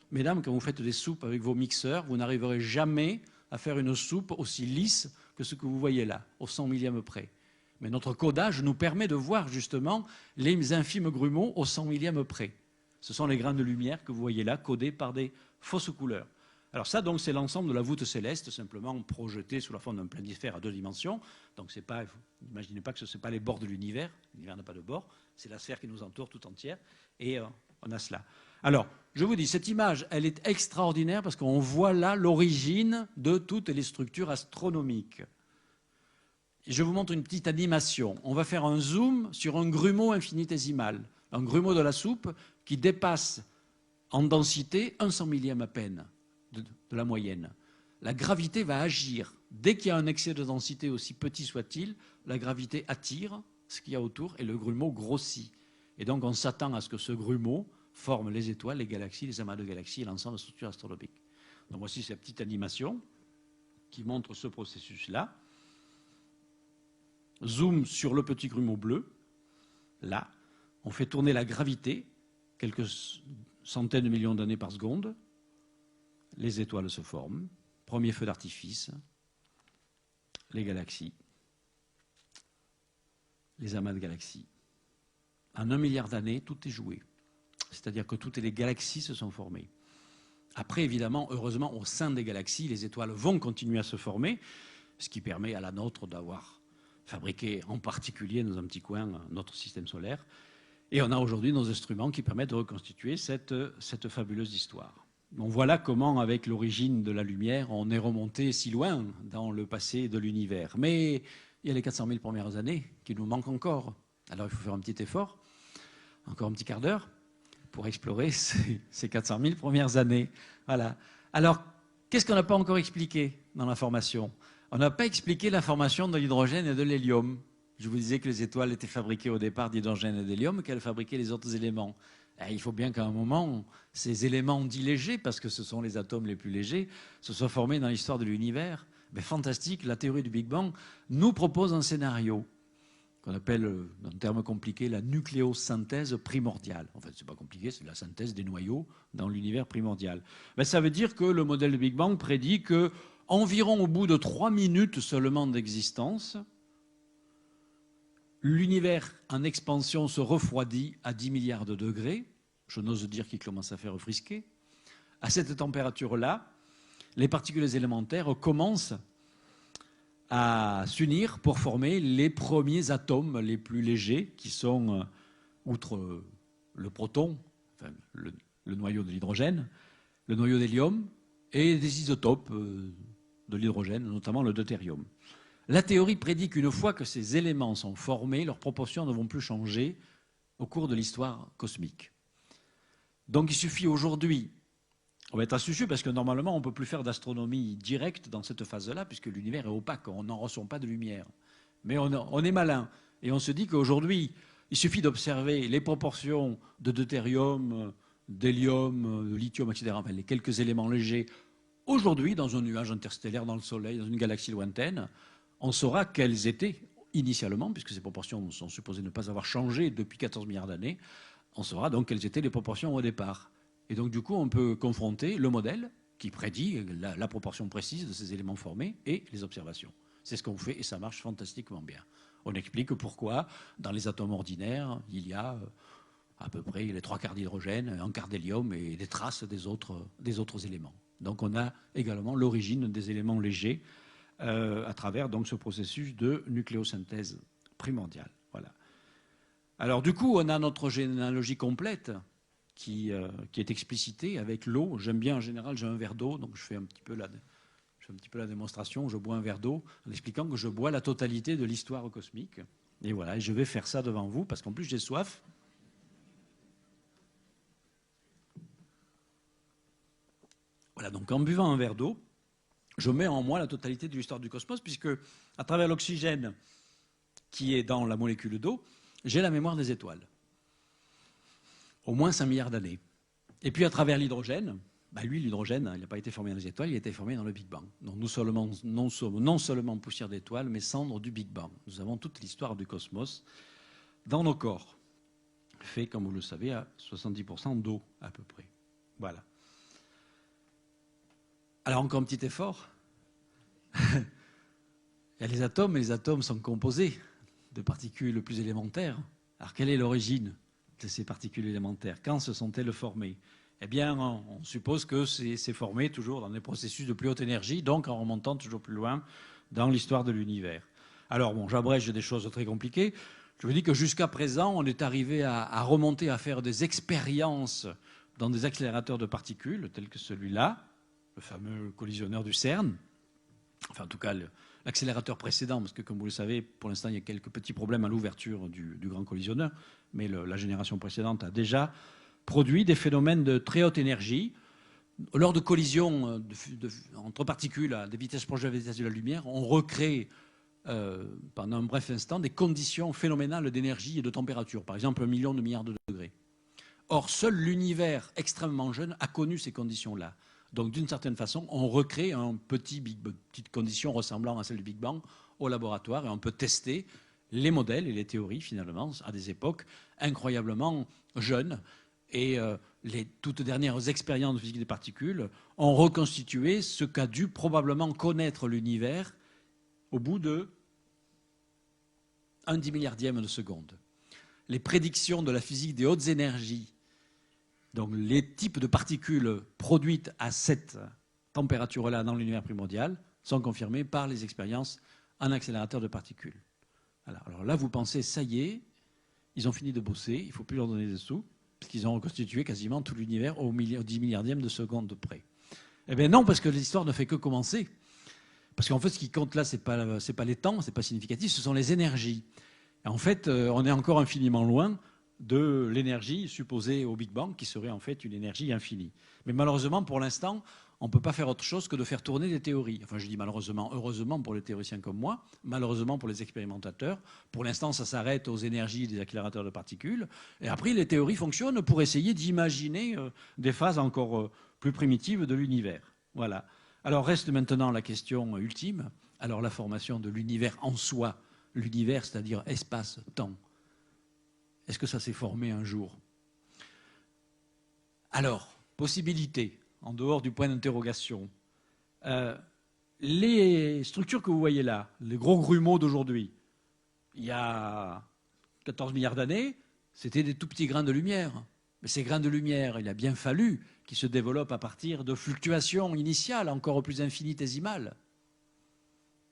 Mesdames, quand vous faites des soupes avec vos mixeurs, vous n'arriverez jamais à faire une soupe aussi lisse que ce que vous voyez là, au 100 millième près. Mais notre codage nous permet de voir justement les infimes grumeaux au 100 millième près. Ce sont les grains de lumière que vous voyez là, codés par des fausses couleurs. Alors ça, donc, c'est l'ensemble de la voûte céleste, simplement projetée sous la forme d'un planisphère à 2 dimensions. Donc, c'est pas, n'imaginez pas que ce n'est pas les bords de l'univers. L'univers n'a pas de bords. C'est la sphère qui nous entoure tout entière. Et on a cela. Alors, je vous dis, cette image, elle est extraordinaire parce qu'on voit là l'origine de toutes les structures astronomiques. Et je vous montre une petite animation. On va faire un zoom sur un grumeau infinitésimal. Un grumeau de la soupe qui dépasse en densité un 100 millième à peine de la moyenne. La gravité va agir. Dès qu'il y a un excès de densité, aussi petit soit-il, la gravité attire ce qu'il y a autour et le grumeau grossit. Et donc on s'attend à ce que ce grumeau forme les étoiles, les galaxies, les amas de galaxies et l'ensemble des structures astronomiques. Donc voici cette petite animation qui montre ce processus-là. Zoom sur le petit grumeau bleu. Là, on fait tourner la gravité, quelques centaines de millions d'années par seconde. Les étoiles se forment, premier feu d'artifice, les galaxies, les amas de galaxies. En 1 milliard d'années, tout est joué. C'est-à-dire que toutes les galaxies se sont formées. Après, évidemment, heureusement, au sein des galaxies, les étoiles vont continuer à se former, ce qui permet à la nôtre d'avoir fabriqué en particulier dans un petit coin notre système solaire. Et on a aujourd'hui nos instruments qui permettent de reconstituer cette fabuleuse histoire. Donc voilà comment, avec l'origine de la lumière, on est remonté si loin dans le passé de l'univers. Mais il y a les 400 000 premières années qui nous manquent encore. Alors il faut faire un petit effort, encore un petit quart d'heure, pour explorer ces 400 000 premières années. Voilà. Alors, qu'est-ce qu'on n'a pas encore expliqué dans la formation? On n'a pas expliqué la formation de l'hydrogène et de l'hélium. Je vous disais que les étoiles étaient fabriquées au départ d'hydrogène et d'hélium, qu'elles fabriquaient les autres éléments. Et il faut bien qu'à un moment, ces éléments dits légers, parce que ce sont les atomes les plus légers, se soient formés dans l'histoire de l'univers. Mais fantastique, la théorie du Big Bang nous propose un scénario qu'on appelle, dans un terme compliqué, la nucléosynthèse primordiale. En fait, c'est pas compliqué, c'est la synthèse des noyaux dans l'univers primordial. Ben, ça veut dire que le modèle du Big Bang prédit que, environ au bout de 3 minutes seulement d'existence, l'univers en expansion se refroidit à 10 milliards de degrés. Je n'ose dire qu'il commence à faire frisquer. À cette température-là, les particules élémentaires commencent à s'unir pour former les premiers atomes les plus légers qui sont, outre le proton, enfin, le noyau de l'hydrogène, le noyau d'hélium et des isotopes de l'hydrogène, notamment le deutérium. La théorie prédit qu'une fois que ces éléments sont formés, leurs proportions ne vont plus changer au cours de l'histoire cosmique. Donc il suffit aujourd'hui, on va être astucieux parce que normalement on ne peut plus faire d'astronomie directe dans cette phase-là puisque l'univers est opaque, on n'en reçoit pas de lumière. Mais on est malin et on se dit qu'aujourd'hui, il suffit d'observer les proportions de deutérium, d'hélium, de lithium, etc., enfin, les quelques éléments légers, aujourd'hui dans un nuage interstellaire dans le Soleil, dans une galaxie lointaine, on saura quelles étaient initialement, puisque ces proportions sont supposées ne pas avoir changé depuis 14 milliards d'années, on saura donc quelles étaient les proportions au départ. Et donc du coup, on peut confronter le modèle qui prédit la proportion précise de ces éléments formés et les observations. C'est ce qu'on fait et ça marche fantastiquement bien. On explique pourquoi dans les atomes ordinaires, il y a à peu près les 3 quarts d'hydrogène, un quart d'hélium et des traces des autres éléments. Donc on a également l'origine des éléments légers à travers donc, ce processus de nucléosynthèse primordiale. Voilà. Alors du coup, on a notre généalogie complète qui est explicitée avec l'eau. J'aime bien, en général, j'ai un verre d'eau, donc je fais un petit peu la démonstration. Je bois un verre d'eau en expliquant que je bois la totalité de l'histoire cosmique. Et voilà, et je vais faire ça devant vous, parce qu'en plus j'ai soif. Voilà, donc en buvant un verre d'eau, je mets en moi la totalité de l'histoire du cosmos, puisque à travers l'oxygène qui est dans la molécule d'eau, j'ai la mémoire des étoiles. Au moins 5 milliards d'années. Et puis à travers l'hydrogène, lui, l'hydrogène, il n'a pas été formé dans les étoiles, il a été formé dans le Big Bang. Donc nous sommes non seulement poussière d'étoiles, mais cendres du Big Bang. Nous avons toute l'histoire du cosmos dans nos corps, fait, comme vous le savez, à 70% d'eau à peu près. Voilà. Alors encore un petit effort. Il y a les atomes, et les atomes sont composés de particules plus élémentaires. Alors quelle est l'origine de ces particules élémentaires? Quand se sont-elles formées? Eh bien, on suppose que c'est formé toujours dans des processus de plus haute énergie, donc en remontant toujours plus loin dans l'histoire de l'univers. Alors bon, j'abrège des choses très compliquées. Je vous dis que jusqu'à présent, on est arrivé à remonter, à faire des expériences dans des accélérateurs de particules, tels que celui-là, le fameux collisionneur du CERN, enfin en tout cas l'accélérateur précédent, parce que comme vous le savez, pour l'instant il y a quelques petits problèmes à l'ouverture du grand collisionneur, mais la génération précédente a déjà produit des phénomènes de très haute énergie. Lors de collisions entre particules à des vitesses proches de la vitesse de la lumière, on recrée pendant un bref instant des conditions phénoménales d'énergie et de température, par exemple 1 million de milliards de degrés. Or, seul l'univers extrêmement jeune a connu ces conditions-là. Donc, d'une certaine façon, on recrée une petite condition ressemblant à celle du Big Bang au laboratoire et on peut tester les modèles et les théories, finalement, à des époques incroyablement jeunes. Et les toutes dernières expériences de physique des particules ont reconstitué ce qu'a dû probablement connaître l'univers au bout de 1/10 milliardième de seconde. Les prédictions de la physique des hautes énergies, donc les types de particules produites à cette température-là dans l'univers primordial, sont confirmées par les expériences en accélérateur de particules. Voilà. Alors là, vous pensez, ça y est, ils ont fini de bosser, il ne faut plus leur donner des sous, parce qu'ils ont reconstitué quasiment tout l'univers au 10 milliardième de seconde de près. Eh bien non, parce que l'histoire ne fait que commencer. Parce qu'en fait, ce qui compte là, ce n'est pas les temps, ce n'est pas significatif, ce sont les énergies. Et en fait, on est encore infiniment loin de l'énergie supposée au Big Bang, qui serait en fait une énergie infinie. Mais malheureusement, pour l'instant, on ne peut pas faire autre chose que de faire tourner des théories. Enfin, je dis malheureusement, heureusement pour les théoriciens comme moi, malheureusement pour les expérimentateurs. Pour l'instant, ça s'arrête aux énergies des accélérateurs de particules. Et après, les théories fonctionnent pour essayer d'imaginer des phases encore plus primitives de l'univers. Voilà. Alors reste maintenant la question ultime. Alors la formation de l'univers en soi, l'univers, c'est-à-dire espace-temps. Est-ce que ça s'est formé un jour? Alors, possibilité, en dehors du point d'interrogation. Les structures que vous voyez là, les gros grumeaux d'aujourd'hui, il y a 14 milliards d'années, c'était des tout petits grains de lumière. Mais ces grains de lumière, il a bien fallu qu'ils se développent à partir de fluctuations initiales encore plus infinitésimales.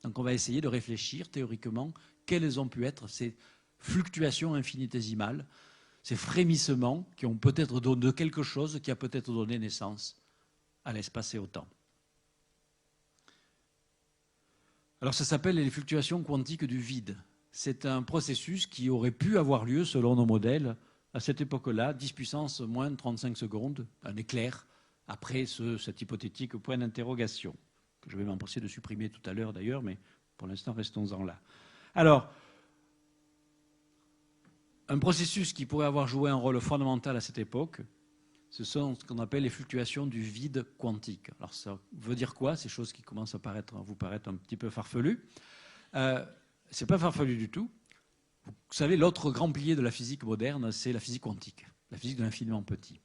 Donc on va essayer de réfléchir théoriquement quelles ont pu être ces fluctuations infinitésimales, ces frémissements qui ont peut-être donné quelque chose qui a peut-être donné naissance à l'espace et au temps. Alors ça s'appelle les fluctuations quantiques du vide. C'est un processus qui aurait pu avoir lieu, selon nos modèles, à cette époque-là, 10 puissance moins 35 secondes, un éclair, après cet hypothétique point d'interrogation, que je vais m'empresser de supprimer tout à l'heure d'ailleurs, mais pour l'instant, restons-en là. Alors, un processus qui pourrait avoir joué un rôle fondamental à cette époque, ce sont ce qu'on appelle les fluctuations du vide quantique. Alors ça veut dire quoi, ces choses qui commencent à vous paraître un petit peu farfelues? C'est pas farfelu du tout. Vous savez, l'autre grand pilier de la physique moderne, c'est la physique quantique, la physique de l'infiniment petit.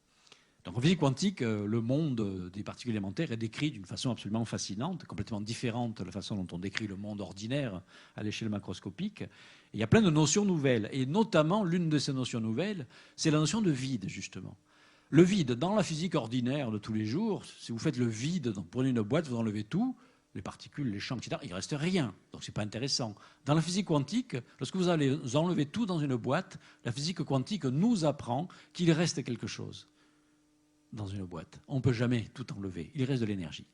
Donc en physique quantique, le monde des particules élémentaires est décrit d'une façon absolument fascinante, complètement différente de la façon dont on décrit le monde ordinaire à l'échelle macroscopique. Et il y a plein de notions nouvelles, et notamment l'une de ces notions nouvelles, c'est la notion de vide, justement. Le vide, dans la physique ordinaire de tous les jours, si vous faites le vide, donc prenez une boîte, vous enlevez tout, les particules, les champs, etc., il ne reste rien. Donc ce n'est pas intéressant. Dans la physique quantique, lorsque vous allez enlever tout dans une boîte, la physique quantique nous apprend qu'il reste quelque chose dans une boîte. On ne peut jamais tout enlever. Il reste de l'énergie,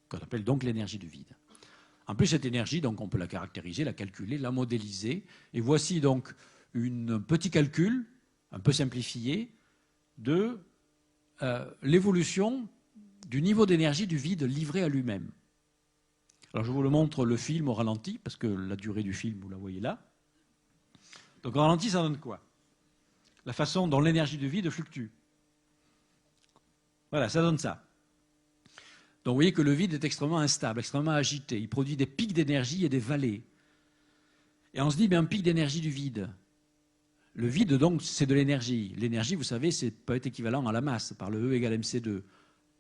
qu'on appelle donc l'énergie du vide. En plus, cette énergie, donc, on peut la caractériser, la calculer, la modéliser. Et voici donc un petit calcul, un peu simplifié, de l'évolution du niveau d'énergie du vide livré à lui-même. Alors je vous le montre, le film au ralenti, parce que la durée du film, vous la voyez là. Donc au ralenti, ça donne quoi? La façon dont l'énergie du vide fluctue. Voilà, ça donne ça. Donc vous voyez que le vide est extrêmement instable, extrêmement agité. Il produit des pics d'énergie et des vallées. Et on se dit, bien, un pic d'énergie du vide. Le vide, donc, c'est de l'énergie. L'énergie, vous savez, c'est peut être équivalent à la masse, par le E égale mc2.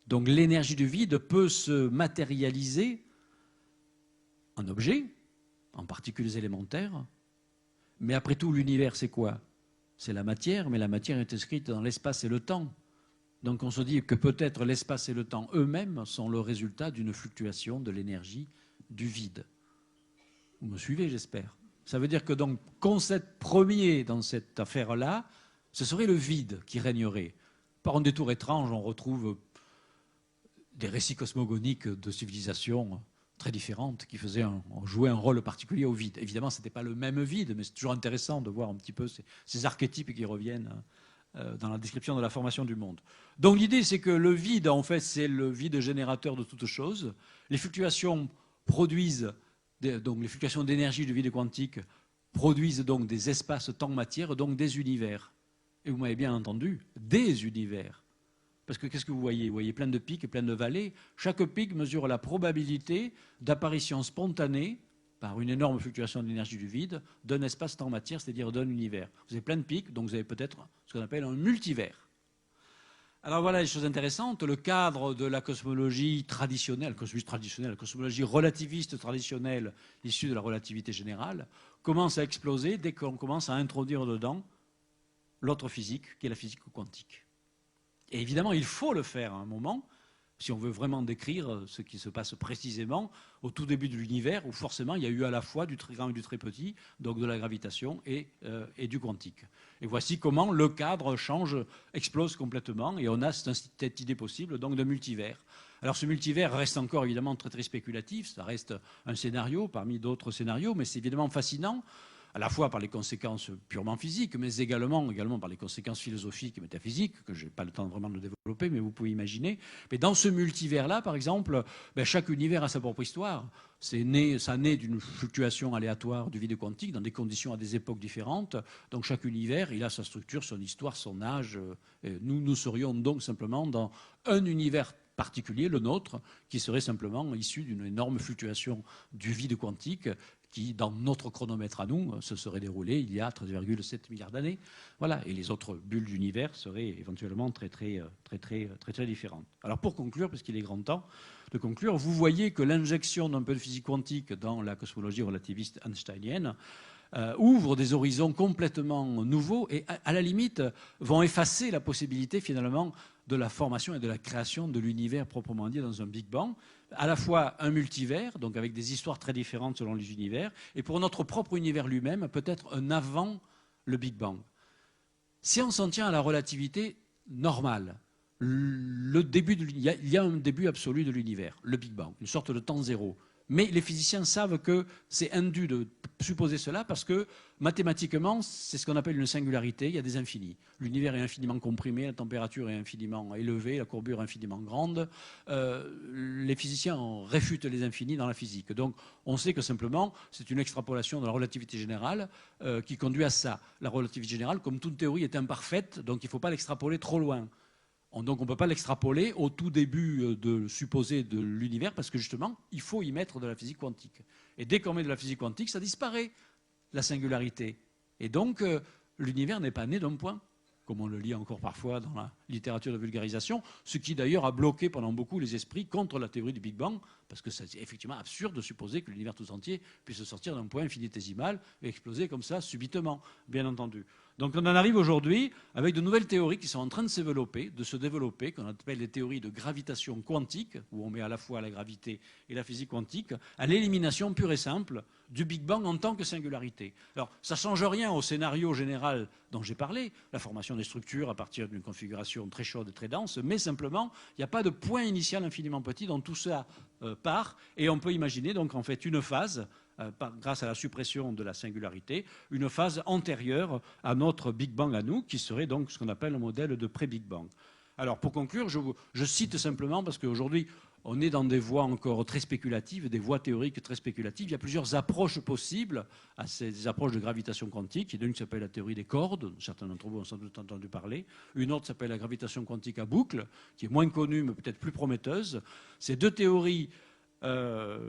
Donc l'énergie du vide peut se matérialiser en objet, en particules élémentaires. Mais après tout, l'univers, c'est quoi? C'est la matière, mais la matière est inscrite dans l'espace et le temps. Donc on se dit que peut-être l'espace et le temps eux-mêmes sont le résultat d'une fluctuation de l'énergie du vide. Vous me suivez, j'espère. Ça veut dire que donc, concept premier dans cette affaire-là, ce serait le vide qui régnerait. Par un détour étrange, on retrouve des récits cosmogoniques de civilisations très différentes qui jouaient un rôle particulier au vide. Évidemment, ce n'était pas le même vide, mais c'est toujours intéressant de voir un petit peu ces archétypes qui reviennent dans la description de la formation du monde. Donc l'idée, c'est que le vide, en fait, c'est le vide générateur de toutes choses. Les fluctuations produisent, donc les fluctuations d'énergie du vide quantique produisent donc des espaces temps-matière, donc des univers. Et vous m'avez bien entendu, des univers. Parce que qu'est-ce que vous voyez? Vous voyez plein de pics et plein de vallées. Chaque pic mesure la probabilité d'apparition spontanée, par une énorme fluctuation de l'énergie du vide, d'un espace temps-matière, c'est-à-dire d'un univers. Vous avez plein de pics, donc vous avez peut-être ce qu'on appelle un multivers. Alors voilà les choses intéressantes. Le cadre de la cosmologie traditionnelle, la cosmologie relativiste traditionnelle issue de la relativité générale, commence à exploser dès qu'on commence à introduire dedans l'autre physique, qui est la physique quantique. Et évidemment, il faut le faire à un moment, si on veut vraiment décrire ce qui se passe précisément au tout début de l'univers, où forcément il y a eu à la fois du très grand et du très petit, donc de la gravitation et du quantique. Et voici comment le cadre change, explose complètement, et on a cette idée possible donc de multivers. Alors ce multivers reste encore évidemment très très spéculatif, ça reste un scénario parmi d'autres scénarios, mais c'est évidemment fascinant, à la fois par les conséquences purement physiques, mais également par les conséquences philosophiques et métaphysiques, que je n'ai pas le temps vraiment de développer, mais vous pouvez imaginer. Mais dans ce multivers-là, par exemple, chaque univers a sa propre histoire. Ça naît d'une fluctuation aléatoire du vide quantique dans des conditions à des époques différentes. Donc chaque univers, il a sa structure, son histoire, son âge. Nous serions donc simplement dans un univers particulier, le nôtre, qui serait simplement issu d'une énorme fluctuation du vide quantique qui, dans notre chronomètre à nous, se serait déroulé il y a 13,7 milliards d'années. Voilà. Et les autres bulles d'univers seraient éventuellement très différentes. Alors pour conclure, parce qu'il est grand temps de conclure, vous voyez que l'injection d'un peu de physique quantique dans la cosmologie relativiste einsteinienne ouvre des horizons complètement nouveaux et, à la limite, vont effacer la possibilité, finalement, de la formation et de la création de l'univers proprement dit dans un Big Bang, à la fois un multivers, donc avec des histoires très différentes selon les univers, et pour notre propre univers lui-même, peut-être un avant le Big Bang. Si on s'en tient à la relativité normale, il y a un début absolu de l'univers, le Big Bang, une sorte de temps zéro. Mais les physiciens savent que c'est indu de supposer cela parce que mathématiquement, c'est ce qu'on appelle une singularité, il y a des infinis. L'univers est infiniment comprimé, la température est infiniment élevée, la courbure est infiniment grande. Les physiciens réfutent les infinis dans la physique. Donc on sait que simplement, c'est une extrapolation de la relativité générale qui conduit à ça. La relativité générale, comme toute théorie, est imparfaite, donc il ne faut pas l'extrapoler trop loin. Donc on ne peut pas l'extrapoler au tout début de supposé de l'univers parce que justement, il faut y mettre de la physique quantique. Et dès qu'on met de la physique quantique, ça disparaît, la singularité. Et donc, l'univers n'est pas né d'un point, comme on le lit encore parfois dans la littérature de vulgarisation, ce qui d'ailleurs a bloqué pendant beaucoup les esprits contre la théorie du Big Bang, parce que c'est effectivement absurde de supposer que l'univers tout entier puisse sortir d'un point infinitésimal et exploser comme ça subitement, bien entendu. Donc on en arrive aujourd'hui avec de nouvelles théories qui sont en train de se développer, qu'on appelle les théories de gravitation quantique, où on met à la fois la gravité et la physique quantique, à l'élimination pure et simple du Big Bang en tant que singularité. Alors ça ne change rien au scénario général dont j'ai parlé, la formation des structures à partir d'une configuration très chaude et très dense, mais simplement, il n'y a pas de point initial infiniment petit dont tout ça part, et on peut imaginer donc en fait une phase, grâce à la suppression de la singularité, une phase antérieure à notre Big Bang à nous, qui serait donc ce qu'on appelle un modèle de pré-Big Bang. Alors pour conclure, je cite simplement, parce qu'aujourd'hui on est dans des voies encore très spéculatives, des voies théoriques très spéculatives. Il y a plusieurs approches possibles à ces approches de gravitation quantique. Il y en a une qui s'appelle la théorie des cordes, certains d'entre vous ont sans doute entendu parler. Une autre s'appelle la gravitation quantique à boucle, qui est moins connue mais peut-être plus prometteuse. Ces deux théories, dans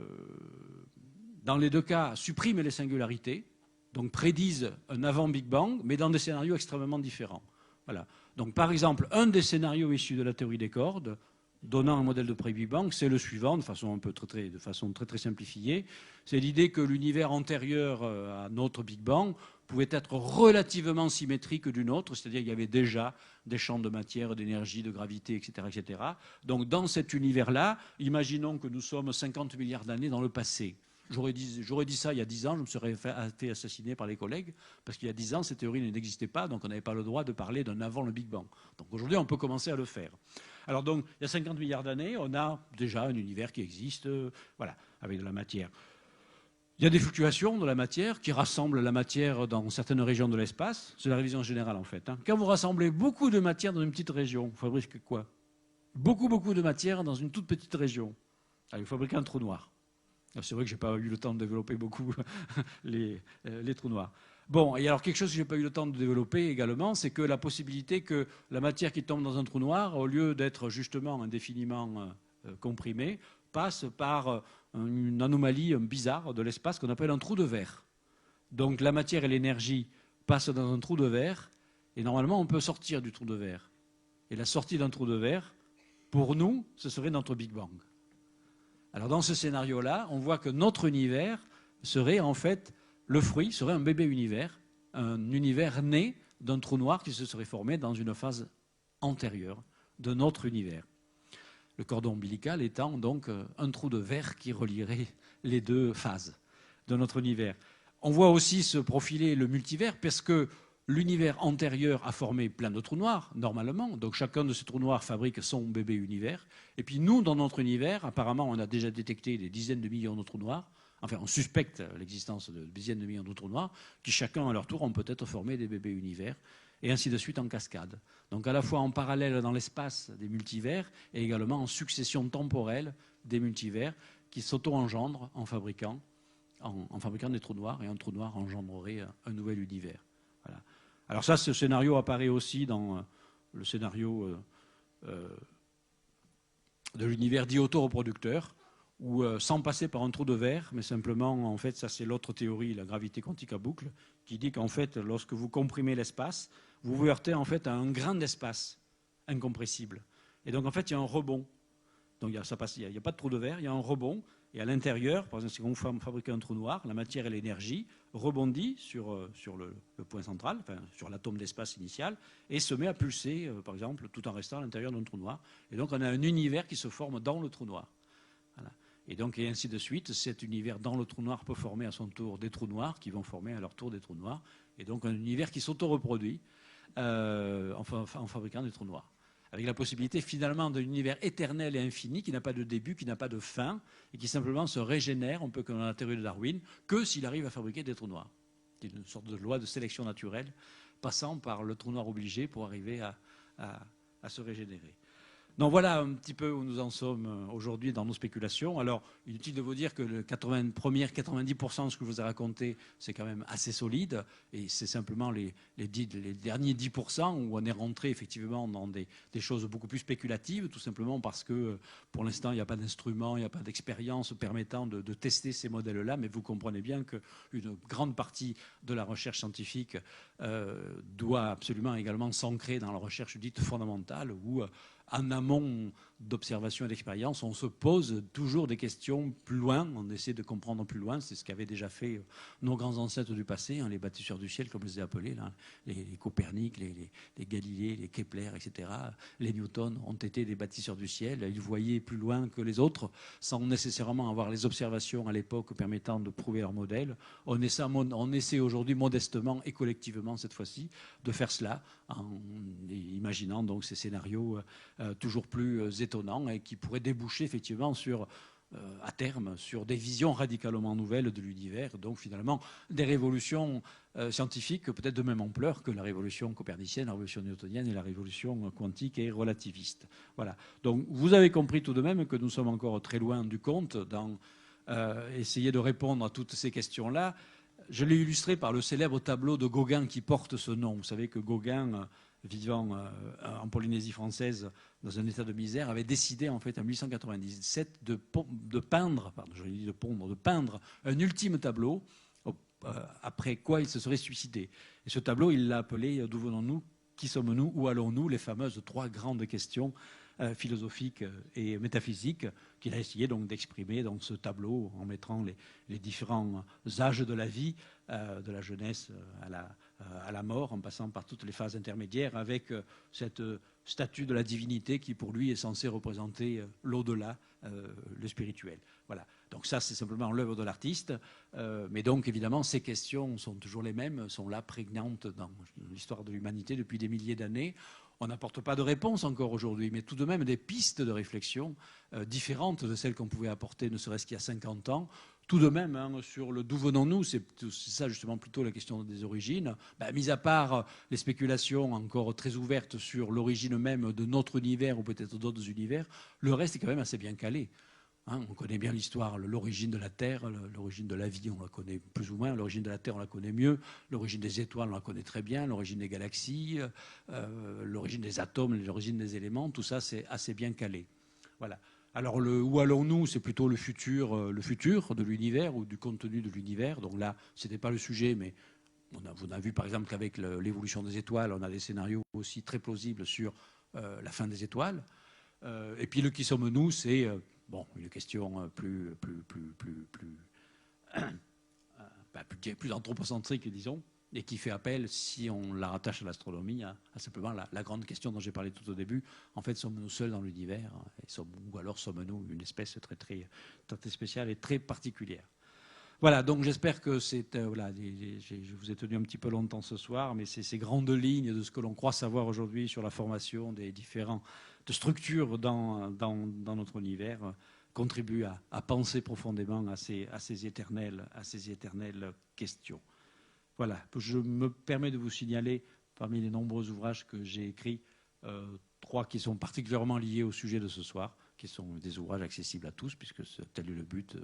les deux cas, suppriment les singularités, donc prédisent un avant Big Bang, mais dans des scénarios extrêmement différents. Voilà. Donc par exemple, un des scénarios issus de la théorie des cordes, donnant un modèle de pré-Big Bang, c'est le suivant, de façon très simplifiée. C'est l'idée que l'univers antérieur à notre Big Bang pouvait être relativement symétrique du nôtre, c'est-à-dire qu'il y avait déjà des champs de matière, d'énergie, de gravité, etc., etc. Donc dans cet univers-là, imaginons que nous sommes 50 milliards d'années dans le passé. J'aurais dit ça il y a 10 ans, je me serais fait assassiner par les collègues, parce qu'il y a 10 ans, cette théorie n'existait pas, donc on n'avait pas le droit de parler d'un avant le Big Bang. Donc aujourd'hui, on peut commencer à le faire. Alors donc, il y a 50 milliards d'années, on a déjà un univers qui existe, voilà, avec de la matière. Il y a des fluctuations de la matière qui rassemblent la matière dans certaines régions de l'espace. C'est la révision générale, en fait. Quand vous rassemblez beaucoup de matière dans une petite région, vous fabriquez quoi? Beaucoup de matière dans une toute petite région. Alors, vous fabriquez un trou noir. C'est vrai que je n'ai pas eu le temps de développer beaucoup les trous noirs. Bon, et alors quelque chose que je n'ai pas eu le temps de développer également, c'est que la possibilité que la matière qui tombe dans un trou noir, au lieu d'être justement indéfiniment comprimée, passe par une anomalie bizarre de l'espace qu'on appelle un trou de verre. Donc la matière et l'énergie passent dans un trou de verre, et normalement on peut sortir du trou de verre. Et la sortie d'un trou de verre, pour nous, ce serait notre Big Bang. Alors dans ce scénario-là, on voit que notre univers serait en fait le fruit, serait un bébé univers, un univers né d'un trou noir qui se serait formé dans une phase antérieure de notre univers. Le cordon ombilical étant donc un trou de verre qui relierait les deux phases de notre univers. On voit aussi se profiler le multivers parce que l'univers antérieur a formé plein de trous noirs, normalement. Donc chacun de ces trous noirs fabrique son bébé univers. Et puis nous, dans notre univers, apparemment, on a déjà détecté des dizaines de millions de trous noirs. Enfin, on suspecte l'existence de dizaines de millions de trous noirs qui, chacun à leur tour, ont peut-être formé des bébés univers. Et ainsi de suite en cascade. Donc à la fois en parallèle dans l'espace des multivers et également en succession temporelle des multivers qui s'auto-engendrent en fabriquant des trous noirs, et un trou noir engendrerait un nouvel univers. Voilà. Alors ça, ce scénario apparaît aussi dans le scénario de l'univers dit autoreproducteur, où sans passer par un trou de verre, mais simplement, en fait, ça c'est l'autre théorie, la gravité quantique à boucle, qui dit qu'en fait, lorsque vous comprimez l'espace, vous vous heurtez en fait à un grand espace incompressible. Et donc en fait, il y a un rebond. Donc il n'y a pas de trou de verre, il y a un rebond. Et à l'intérieur, par exemple, si on fabrique un trou noir, la matière et l'énergie rebondit sur le point central, enfin, sur l'atome d'espace initial, et se met à pulser, par exemple, tout en restant à l'intérieur d'un trou noir. Et donc on a un univers qui se forme dans le trou noir. Voilà. Et donc, et ainsi de suite, cet univers dans le trou noir peut former à son tour des trous noirs qui vont former à leur tour des trous noirs. Et donc un univers qui s'auto-reproduit en fabriquant des trous noirs. Avec la possibilité finalement d'un univers éternel et infini qui n'a pas de début, qui n'a pas de fin, et qui simplement se régénère, un peu comme dans la théorie de Darwin, que s'il arrive à fabriquer des trous noirs. C'est une sorte de loi de sélection naturelle, passant par le trou noir obligé pour arriver à se régénérer. Donc voilà un petit peu où nous en sommes aujourd'hui dans nos spéculations. Alors, inutile de vous dire que le 90% de ce que je vous ai raconté, c'est quand même assez solide. Et c'est simplement les derniers 10% où on est rentré effectivement dans des choses beaucoup plus spéculatives, tout simplement parce que pour l'instant, il n'y a pas d'instrument, il n'y a pas d'expérience permettant de tester ces modèles-là. Mais vous comprenez bien qu'une grande partie de la recherche scientifique doit absolument également s'ancrer dans la recherche dite fondamentale où en amont d'observation et d'expérience, on se pose toujours des questions plus loin, on essaie de comprendre plus loin, c'est ce qu'avaient déjà fait nos grands ancêtres du passé, les bâtisseurs du ciel, comme je les ai appelés, là, les Copernic, les Galilée, les Kepler, etc. Les Newton ont été des bâtisseurs du ciel, ils voyaient plus loin que les autres, sans nécessairement avoir les observations à l'époque permettant de prouver leur modèle. On essaie aujourd'hui modestement et collectivement, cette fois-ci, de faire cela, en imaginant donc ces scénarios toujours plus étonnants et qui pourraient déboucher effectivement sur, à terme, sur des visions radicalement nouvelles de l'univers, donc finalement des révolutions scientifiques peut-être de même ampleur que la révolution copernicienne, la révolution newtonienne et la révolution quantique et relativiste. Voilà. Donc vous avez compris tout de même que nous sommes encore très loin du compte dans essayer de répondre à toutes ces questions-là. Je l'ai illustré par le célèbre tableau de Gauguin qui porte ce nom. Vous savez que Gauguin, vivant en Polynésie française dans un état de misère, avait décidé en fait en 1897 de peindre un ultime tableau, après quoi il se serait suicidé. Et ce tableau, il l'a appelé « D'où venons-nous ? Qui sommes-nous ? Où allons-nous ?» Les fameuses 3 grandes questions philosophiques et métaphysiques qu'il a essayé donc d'exprimer dans ce tableau en mettant les différents âges de la vie, de la jeunesse à la mort, en passant par toutes les phases intermédiaires, avec cette statue de la divinité qui pour lui est censée représenter l'au-delà, le spirituel. Voilà. Donc ça, c'est simplement l'œuvre de l'artiste. Mais donc, évidemment, ces questions sont toujours les mêmes, sont là prégnantes dans l'histoire de l'humanité depuis des milliers d'années. On n'apporte pas de réponse encore aujourd'hui, mais tout de même des pistes de réflexion différentes de celles qu'on pouvait apporter ne serait-ce qu'il y a 50 ans. Tout de même, sur le d'où venons-nous, c'est ça justement plutôt la question des origines. Mis à part les spéculations encore très ouvertes sur l'origine même de notre univers ou peut-être d'autres univers, le reste est quand même assez bien calé. On connaît bien l'histoire, l'origine de la Terre, l'origine de la vie, on la connaît plus ou moins. L'origine de la Terre, on la connaît mieux. L'origine des étoiles, on la connaît très bien. L'origine des galaxies, l'origine des atomes, l'origine des éléments, tout ça, c'est assez bien calé. Voilà. Alors, où allons-nous ? C'est plutôt le futur de l'univers ou du contenu de l'univers. Donc là, ce n'était pas le sujet, mais on a vu par exemple qu'avec l'évolution des étoiles, on a des scénarios aussi très plausibles sur la fin des étoiles. Et puis le qui sommes-nous, c'est une question plus anthropocentrique, disons. et qui fait appel, si on la rattache à l'astronomie, à simplement la grande question dont j'ai parlé tout au début. En fait, sommes-nous seuls dans l'univers, ou alors sommes-nous une espèce très, très, très spéciale et très particulière. Voilà, donc j'espère que voilà, je vous ai tenu un petit peu longtemps ce soir, mais c'est ces grandes lignes de ce que l'on croit savoir aujourd'hui sur la formation des différentes structures dans notre univers contribuent à penser profondément à ces éternelles questions. Voilà, je me permets de vous signaler, parmi les nombreux ouvrages que j'ai écrits, 3 qui sont particulièrement liés au sujet de ce soir, qui sont des ouvrages accessibles à tous, puisque tel est le but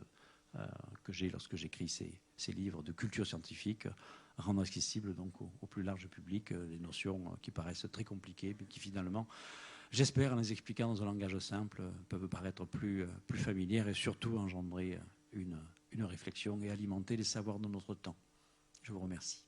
que j'ai lorsque j'écris ces livres de culture scientifique, rendre accessible donc au plus large public des notions qui paraissent très compliquées, mais qui finalement, j'espère, en les expliquant dans un langage simple, peuvent paraître plus familières et surtout engendrer une réflexion et alimenter les savoirs de notre temps. Je vous remercie.